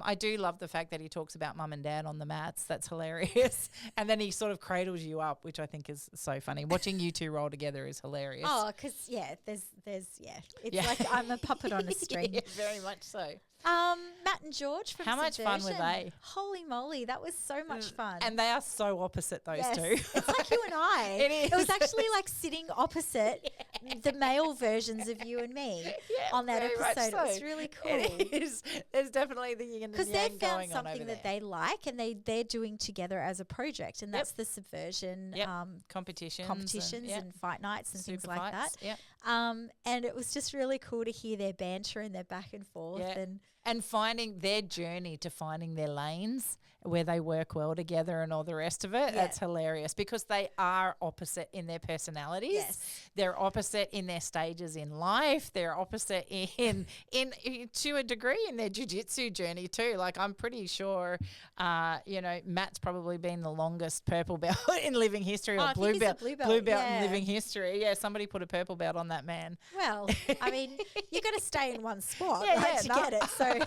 I do love the fact that he talks about mum and dad on the mats. That's hilarious. And then he sort of cradles you up, which I think is so funny. Watching you two roll together is hilarious. oh, because it's like I'm a puppet on a string. Yeah, very much so. Matt and George from How much fun were Subversion. they? Holy moly, that was so much fun. And they are so opposite, those Yes. two. It's like you and I. It It was is. actually like sitting opposite the male versions of you and me on that very much episode. It was so. really cool. It is. There's definitely the yin and the Because yang they found going on over something that there. they like and they're doing together as a project, and Yep. that's the Subversion Yep. Competitions competitions and, and fight nights and things super like fights. that. Yep. And it was just really cool to hear their banter and their back and forth. Yeah. And finding their journey to finding their lanes where they work well together and all the rest of it. Yeah. That's hilarious because they are opposite in their personalities. Yes. They're opposite in their stages in life. They're opposite in to a degree in their jiu-jitsu journey too. Like I'm pretty sure, Matt's probably been the longest purple belt in living history, Oh, or I think blue he's a belt, blue belt, in yeah. living history. Yeah, somebody put a purple belt on that man. well, I mean, you got to stay in one spot Yeah, right, yeah, to no. get it. So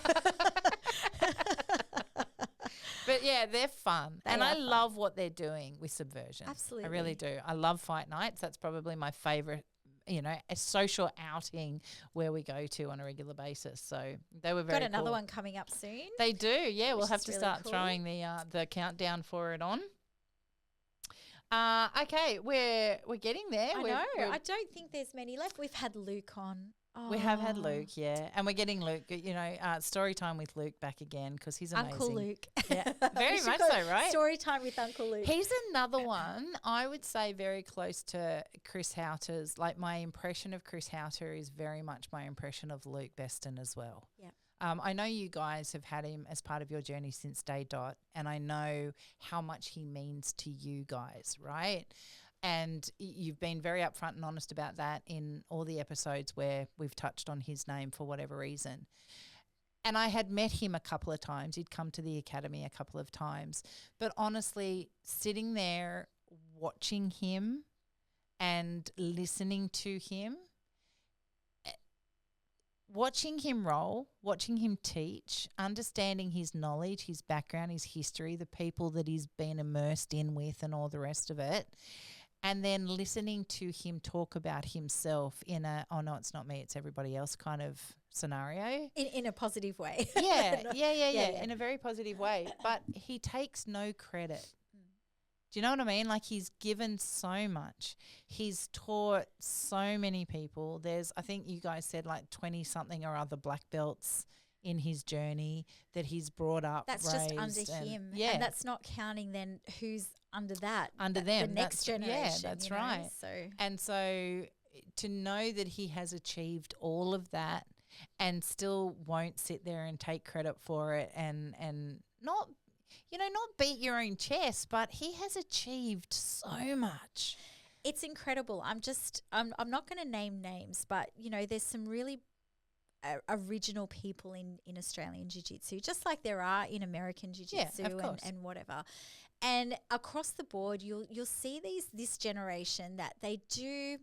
But yeah, they're fun. They and are I fun. love what they're doing with Subversion. Absolutely. I really do. I love fight nights. That's probably my favorite, a social outing where we go to on a regular basis. So they were very got another cool. one coming up soon. They do. Yeah, we'll which have is to really start cool. throwing the countdown for it on. Okay, we're getting there. I We're- know. we're- I don't think there's many left. We've had Luke on. we have had Oh, Luke, yeah, and we're getting Luke. Story time with Luke back again because he's amazing. Uncle Luke. Yeah, We very should much call so, it right? Story time with Uncle Luke. He's another one, I would say, very close to Chris Houter's. Like, my impression of Chris Houter is very much my impression of Luke Beston as well. Yeah. I know you guys have had him as part of your journey since day dot, and I know how much he means to you guys, right? And you've been very upfront and honest about that in all the episodes where we've touched on his name for whatever reason. And I had met him a couple of times. He'd come to the academy a couple of times. But honestly, sitting there watching him and listening to him, watching him roll, watching him teach, understanding his knowledge, his background, his history, the people that he's been immersed in with and all the rest of it, and then listening to him talk about himself in a, oh no, it's not me, it's everybody else kind of scenario. In a positive way. Yeah, Yeah. in a very positive way. But he takes no credit. Do you know what I mean? Like, he's given so much. He's taught so many people. There's, I think you guys said like 20 something or other black belts in his journey that he's brought up. That's just under raised, and- him. Yeah. And that's not counting then who's under that. Under the them. next That's- yeah, generation. that's you know? right. So And so to know that he has achieved all of that and still won't sit there and take credit for it and not, not beat your own chest, but he has achieved so much. it's incredible. I'm not going to name names, but there's some really original people in Australian Jiu-Jitsu, just like there are in American Jiu-Jitsu of course. and whatever. And across the board, you'll see this generation that they do.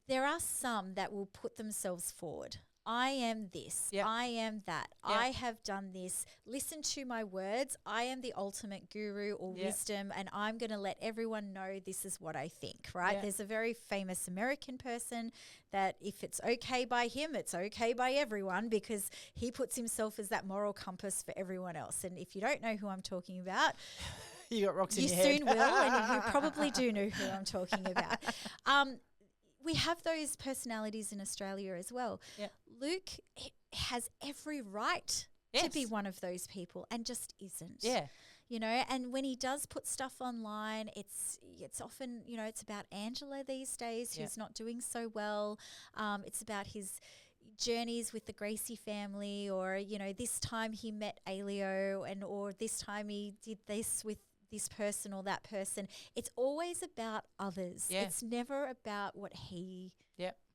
There are some that will put themselves forward. I am this. Yep. I am that. Yep. I have done this. Listen to my words. I am the ultimate guru or Yep. wisdom, and I'm going to let everyone know this is what I think, right? Yep. There's a very famous American person that if it's okay by him, it's okay by everyone, because he puts himself as that moral compass for everyone else. And if you don't know who I'm talking about, You got rocks in you your head. soon will, and you probably do know who I'm talking about. We have those personalities in Australia as well. Yep. Luke has every right to be Yes. one of those people and just isn't. Yeah. And when he does put stuff online, it's often, it's about Angela these days, who's Yeah. not doing so well. It's about his journeys with the Gracie family, or, you know, this time he met Alio, and or this time he did this with this person or that person. It's always about others. Yeah. It's never about what he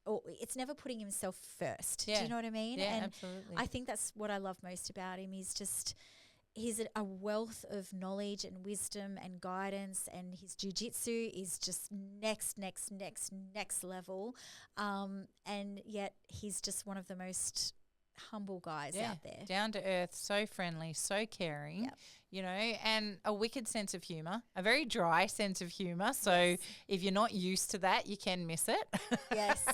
or it's never putting himself first. Yeah. Do you know what I mean? Yeah, and absolutely. I think that's what I love most about him. He's a wealth of knowledge and wisdom and guidance, and his jiu-jitsu is just next level. And yet he's just one of the most humble guys out there. Down to earth, so friendly, so caring. Yep. You know, and a wicked sense of humour, a very dry sense of humour. So if you're not used to that, you can miss it. Yes.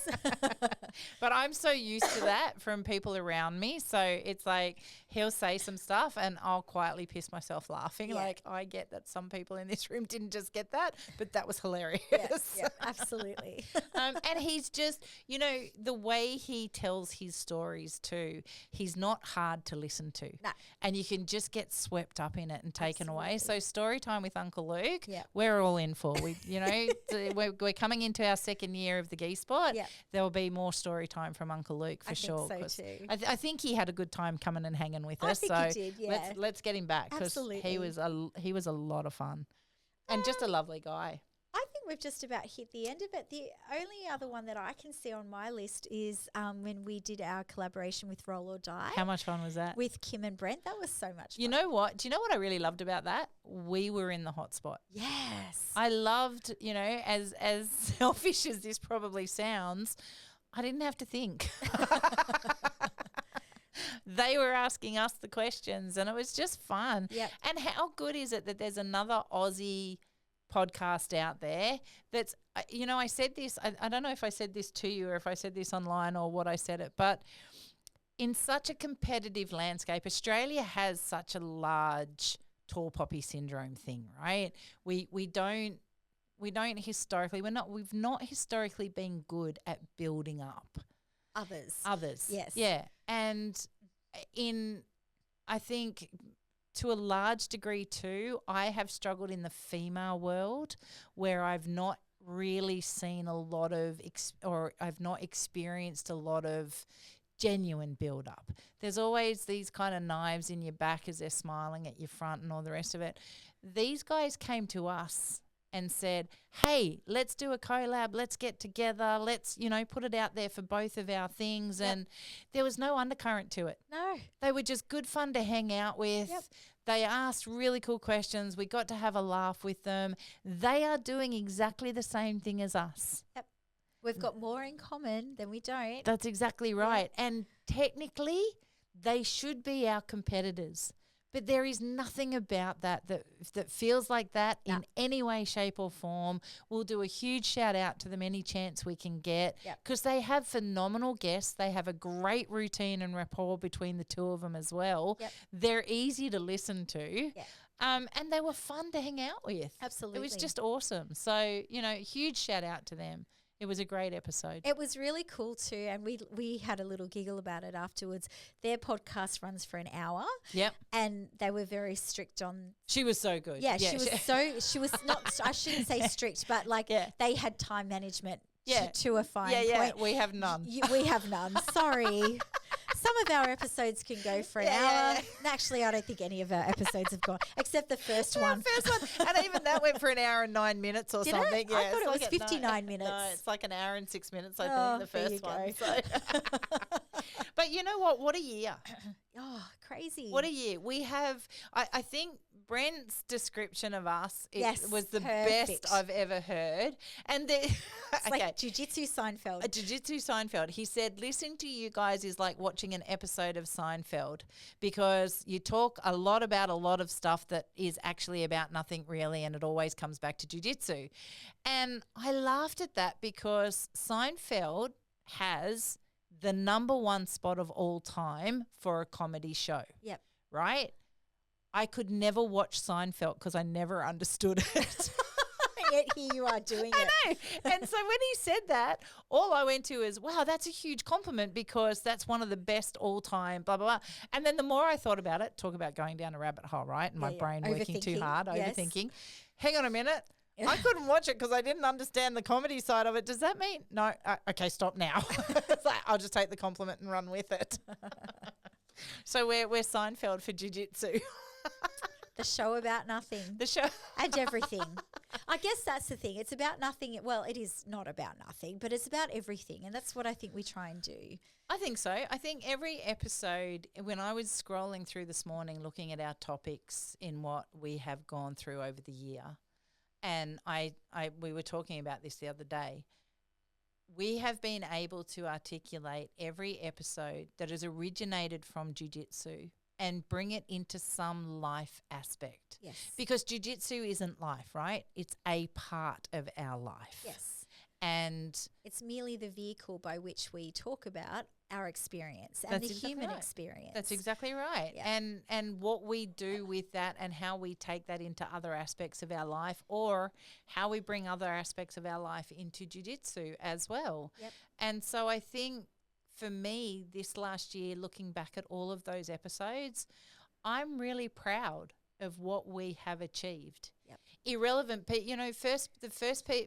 But I'm so used to that from people around me. So it's like he'll say some stuff and I'll quietly piss myself laughing. Yeah. Like, I get that some people in this room didn't just get that, but that was hilarious. Yeah, absolutely. And he's just, you know, the way he tells his stories too, he's not hard to listen to. No. And you can just get swept up in it and taken away. So story time with Uncle Luke, we're all in for. We, you know, we're coming into our second year of the Gi Spot. Yep. There will be more story time from Uncle Luke for sure. I think so too. I think he had a good time coming and hanging with us. I think he did, yeah. Let's get him back, because he was a lot of fun and just a lovely guy. I think we've just about hit the end of it. The only other one that I can see on my list is when we did our collaboration with Roll or Die. How much fun was that? With Kim and Brent. That was so much fun. You know what? Do you know what I really loved about that? We were in the hot spot. Yes. I loved, you know, as selfish as this probably sounds, I didn't have to think. They were asking us the questions and it was just fun. Yep. And how good is it that there's another Aussie podcast out there that's, you know, I said this, I don't know if I said this to you or if I said this online or what I said it, but in such a competitive landscape, Australia has such a large tall poppy syndrome thing, right? We don't historically, we've not historically been good at building up others. Yes. Yeah. And I think to a large degree too, I have struggled in the female world where I've not really seen a lot of or I've not experienced a lot of genuine build up. There's always these kind of knives in your back as they're smiling at your front and all the rest of it. These guys came to us and said, hey, let's do a collab, let's get together, let's, you know, put it out there for both of our things. Yep. And there was no undercurrent to it. No. They were just good fun to hang out with. Yep. They asked really cool questions. We got to have a laugh with them. They are doing exactly the same thing as us. Yep. We've got more in common than we don't. That's exactly right. Yeah. And technically, they should be our competitors. But there is nothing about that feels like that in any way, shape or form. We'll do a huge shout out to them any chance we can get, because they have phenomenal guests. They have a great routine and rapport between the two of them as well. Yep. They're easy to listen to. Yep. And they were fun to hang out with. Absolutely. It was just awesome. So, you know, huge shout out to them. It was a great episode. It was really cool too, and we had a little giggle about it afterwards. Their podcast runs for an hour. Yep. And they were very strict on. She was so good. Yeah, she was not. I shouldn't say strict, but like they had time management. To a fine point. Yeah, we have none. We have none. Sorry. Some of our episodes can go for an hour. Yeah. Actually, I don't think any of our episodes have gone, except the first one. And even that went for an hour and 9 minutes or something. It? Yeah, I thought it was 59 minutes. No, it's like an hour and 6 minutes, I think, the first one. So. But you know what? What a year. Oh, crazy. What a year. We have, I think Brent's description of us was the perfect. best I've ever heard. And it's like Jiu-Jitsu Seinfeld. A Jiu-Jitsu Seinfeld. He said, listening to you guys is like watching an episode of Seinfeld, because you talk a lot about a lot of stuff that is actually about nothing really, and it always comes back to jiu-jitsu. And I laughed at that because Seinfeld has the #1 spot of all time for a comedy show. Yep. Right? I could never watch Seinfeld because I never understood it. Yet here you are doing it. I know. And so when he said that, all I went to is, wow, that's a huge compliment, because that's one of the best all time, blah, blah, blah. And then the more I thought about it, talk about going down a rabbit hole, right? And my brain working too hard, overthinking. Hang on a minute. I couldn't watch it because I didn't understand the comedy side of it. Does that mean no? Okay, stop now. It's like I'll just take the compliment and run with it. So we're Seinfeld for jiu-jitsu. The show about nothing. The show and everything. I guess that's the thing. It's about nothing. Well, it is not about nothing, but it's about everything. And that's what I think we try and do. I think so. I think every episode, when I was scrolling through this morning looking at our topics in what we have gone through over the year, and we were talking about this the other day, we have been able to articulate every episode that has originated from jiu-jitsu and bring it into some life aspect. Yes. Because jiu-jitsu isn't life, right? It's a part of our life. Yes. And it's merely the vehicle by which we talk about our experience and the human experience. That's exactly right. Yeah. And what we do with that and how we take that into other aspects of our life, or how we bring other aspects of our life into jiu-jitsu as well. Yep. And so I think for me this last year, looking back at all of those episodes, I'm really proud of what we have achieved. Yep. Irrelevant, the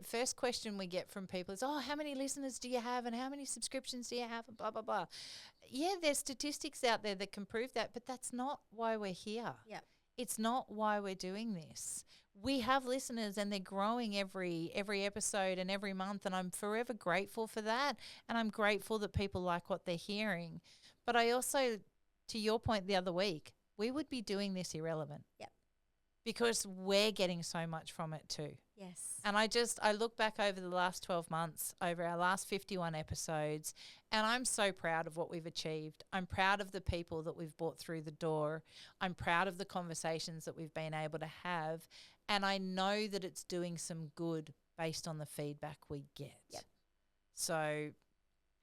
first question we get from people is, how many listeners do you have and how many subscriptions do you have and blah, blah, blah. Yeah, there's statistics out there that can prove that, but that's not why we're here. Yep. It's not why we're doing this. We have listeners and they're growing every episode and every month, and I'm forever grateful for that, and I'm grateful that people like what they're hearing. But I also, to your point the other week, we would be doing this irrelevant. Yep. Because we're getting so much from it too. Yes. And I look back over the last 12 months, over our last 51 episodes, and I'm so proud of what we've achieved. I'm proud of the people that we've brought through the door. I'm proud of the conversations that we've been able to have. And I know that it's doing some good based on the feedback we get. Yep. So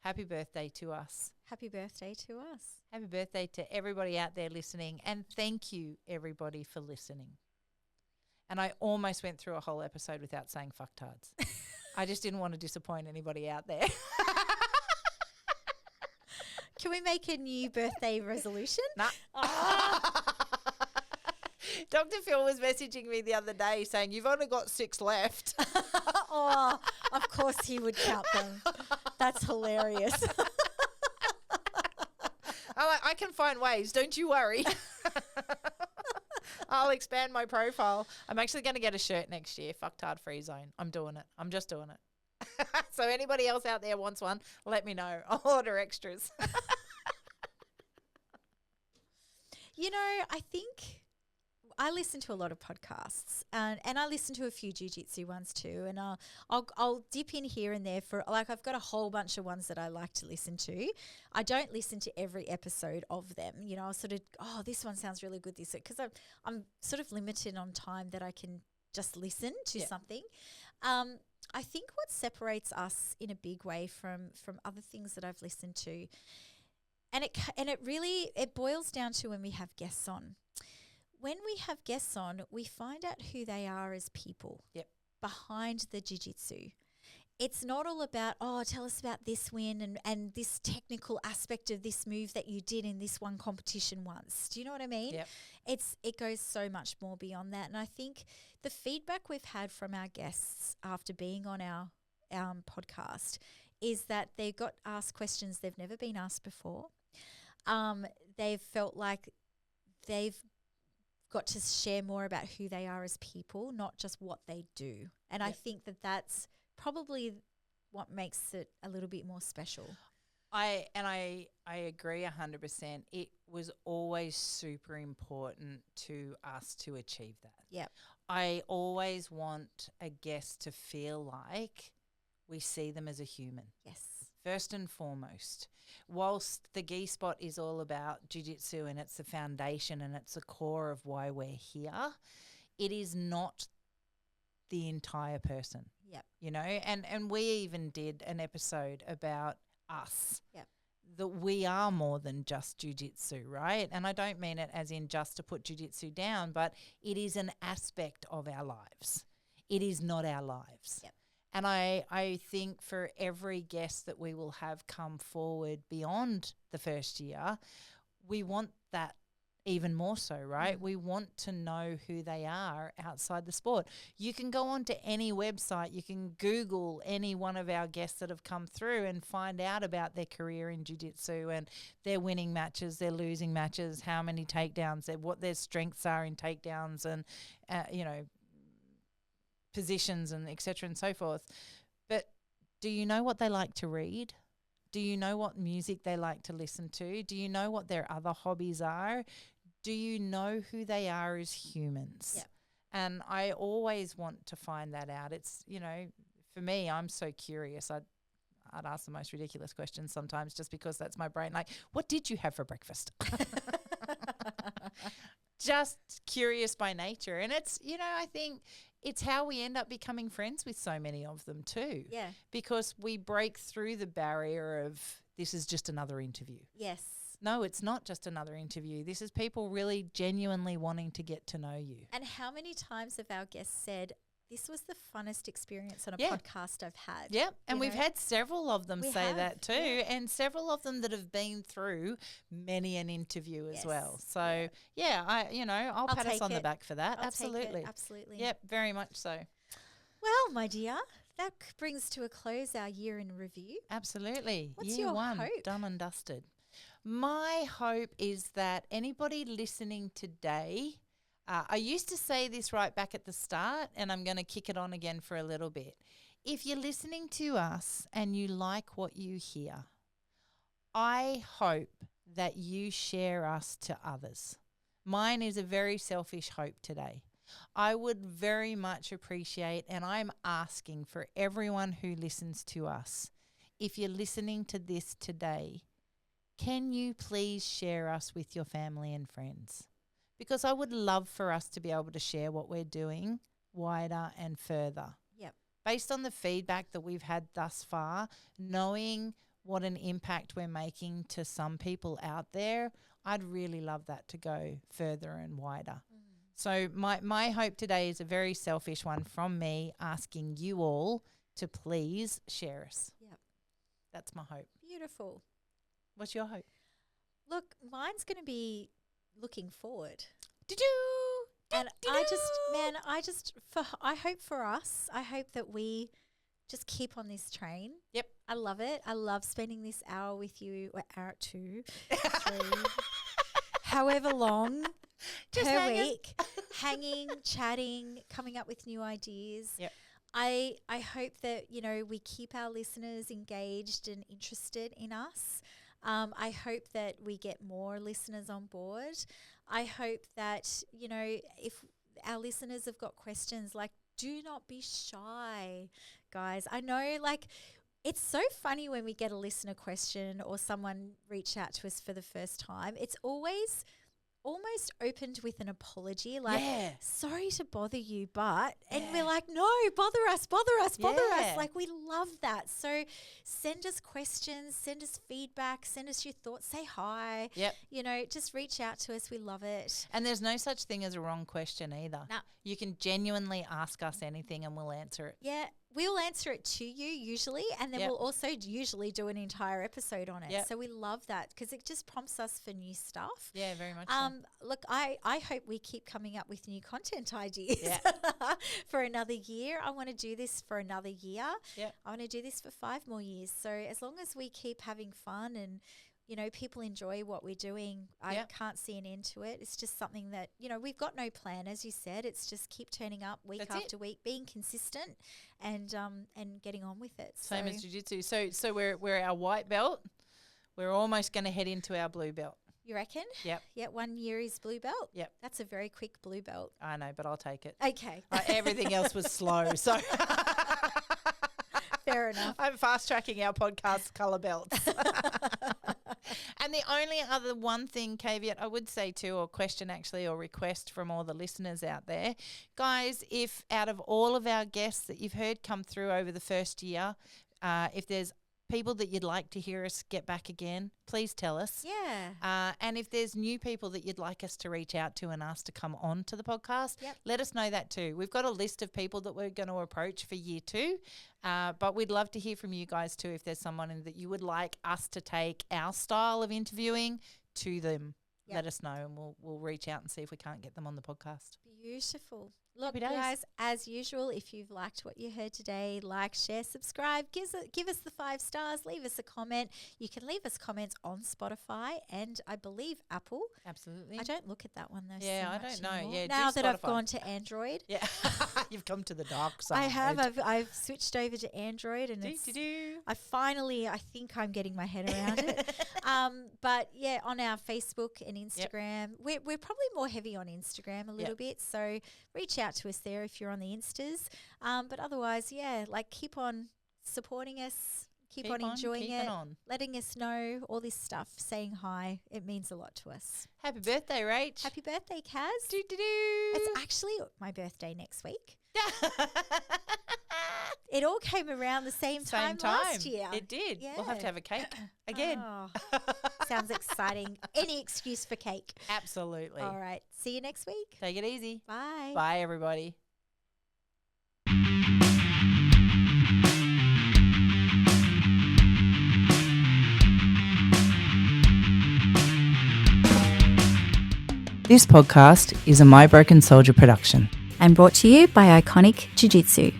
happy birthday to us. Happy birthday to us. Happy birthday to everybody out there listening. And thank you, everybody, for listening. And I almost went through a whole episode without saying fucktards. I just didn't want to disappoint anybody out there. Can we make a new birthday resolution? Nah. Dr. Phil was messaging me the other day saying, you've only got 6 left. Oh, of course he would count them. That's hilarious. I can find ways. Don't you worry. I'll expand my profile. I'm actually going to get a shirt next year, Fucktard Free Zone. I'm doing it. I'm just doing it. So anybody else out there wants one, let me know. I'll order extras. I think I listen to a lot of podcasts and I listen to a few jiu-jitsu ones too. And I'll dip in here and there for, like, I've got a whole bunch of ones that I like to listen to. I don't listen to every episode of them. I'll sort of, this one sounds really good this week, because I'm sort of limited on time that I can just listen to something. I think what separates us in a big way from other things that I've listened to, and it really boils down to when we have guests on. When we have guests on, we find out who they are as people behind the jiu-jitsu. It's not all about, tell us about this win and this technical aspect of this move that you did in this one competition once. Do you know what I mean? Yep. It goes so much more beyond that. And I think the feedback we've had from our guests after being on our podcast is that they got asked questions they've never been asked before. They've felt like they've got to share more about who they are as people, not just what they do. And I think that that's probably what makes it a little bit more special. I agree 100%. It was always super important to us to achieve that. Yep. I always want a guest to feel like we see them as a human. Yes. First and foremost, whilst the gi spot is all about jiu-jitsu and it's the foundation and it's the core of why we're here, it is not the entire person. Yep. And we even did an episode about us. Yep. That we are more than just jiu-jitsu, right? And I don't mean it as in just to put jiu-jitsu down, but it is an aspect of our lives. It is not our lives. Yep. And I think for every guest that we will have come forward beyond the first year, we want that even more so, right? Mm. We want to know who they are outside the sport. You can go onto any website, you can Google any one of our guests that have come through and find out about their career in jiu-jitsu and their winning matches, their losing matches, how many takedowns, what their strengths are in takedowns and, positions and et cetera and so forth. But do you know what they like to read? Do you know what music they like to listen to? Do you know what their other hobbies are? Do you know who they are as humans? Yep. And I always want to find that out. It's, for me, I'm so curious. I'd ask the most ridiculous questions sometimes just because that's my brain. Like, what did you have for breakfast? Just curious by nature. And it's, I think it's how we end up becoming friends with so many of them too. Yeah. Because we break through the barrier of this is just another interview. Yes. No, it's not just another interview. This is people really genuinely wanting to get to know you. And how many times have our guests said, this was the funnest experience on a Yeah. podcast I've had? Yep. And You we've know? had several of them We say have, that too. yeah. And several of them that have been through many an interview as Yes. well. So, I'll pat us take on the it. back for that. I'll take it, Absolutely. absolutely. Yep, very much so. Well, my dear, that brings to a close our year in review. Absolutely. What's Year your one, hope? done and dusted. My hope is that anybody listening today, I used to say this right back at the start, and I'm going to kick it on again for a little bit. If you're listening to us and you like what you hear, I hope that you share us to others. Mine is a very selfish hope today. I would very much appreciate, and I'm asking for everyone who listens to us, if you're listening to this today, can you please share us with your family and friends? Because I would love for us to be able to share what we're doing wider and further. Yep. Based on the feedback that we've had thus far, knowing what an impact we're making to some people out there, I'd really love that to go further and wider. So my hope today is a very selfish one from me, asking you all to please share us. Yep. That's my hope. Beautiful. What's your hope? Look, mine's going to be looking forward. Do-do! And I hope for us, I hope that we just keep on this train. Yep. I love it. I love spending this hour with you, or hour 2, 3, however long Just per hanging. week, hanging, chatting, coming up with new ideas. Yep. I hope that, we keep our listeners engaged and interested in us. I hope that we get more listeners on board. I hope that, if our listeners have got questions, do not be shy, guys. I know, it's so funny when we get a listener question or someone reach out to us for the first time. It's always almost opened with an apology, sorry to bother you, but, and we're like, no, bother us. Yeah. We love that. So send us questions, send us feedback, send us your thoughts, say hi. Yep. Just reach out to us. We love it. And there's no such thing as a wrong question either. No. You can genuinely ask us anything and we'll answer it. Yeah, we'll answer it to you usually, and then Yep. we'll also usually do an entire episode on it. Yep. So we love that because it just prompts us for new stuff. Yeah, very much so. Look, I hope we keep coming up with new content ideas Yeah. for another year. I want to do this for another year. Yep. I want to do this for 5 more years. So as long as we keep having fun and people enjoy what we're doing, I Yep. can't see an end to it. It's just something that, we've got no plan, as you said. It's just keep turning up week That's it. after week, being consistent and getting on with it. Same so as jiu-jitsu. So we're our white belt. We're almost going to head into our blue belt. you reckon? Yep. Yeah, 1 year is blue belt. Yep. That's a very quick blue belt. I know, but I'll take it. Okay. Everything else was slow, so Fair enough. I'm fast tracking our podcast colour belts. And the only other one thing, caveat, I would say too, or question actually, or request from all the listeners out there, guys, if out of all of our guests that you've heard come through over the first year, if there's people that you'd like to hear us get back again, please tell us. Yeah. And if there's new people that you'd like us to reach out to and ask to come on to the podcast, Yep. let us know that too. We've got a list of people that we're going to approach for year 2, but we'd love to hear from you guys too if there's someone that you would like us to take our style of interviewing to them. let us know, and we'll reach out and see if we can't get them on the podcast. Beautiful. Look, Happy days. guys, as usual, if you've liked what you heard today, like, share, subscribe, give us the 5 stars, leave us a comment. You can leave us comments on Spotify and I believe Apple. Absolutely. I don't look at that one though. Yeah, so I much don't know. anymore. Yeah, now do that I've Spotify. gone to Android. Yeah, you've come to the dark side. I have. I've switched over to Android, and I think I'm getting my head around it. But yeah, on our Facebook and Instagram, we're probably more heavy on Instagram a little bit. So reach out to us there if you're on the Instas. But otherwise, keep on supporting us. Keep on enjoying it, letting us know all this stuff, saying hi. It means a lot to us. Happy birthday, Rach. Happy birthday, Kaz. Do-do-do. It's actually my birthday next week. It all came around the same time last year. It did. Yeah. We'll have to have a cake again. Oh, sounds exciting. Any excuse for cake. Absolutely. All right. See you next week. Take it easy. Bye. Bye, everybody. This podcast is a My Broken Soldier production. And brought to you by Iconic Jiu-Jitsu.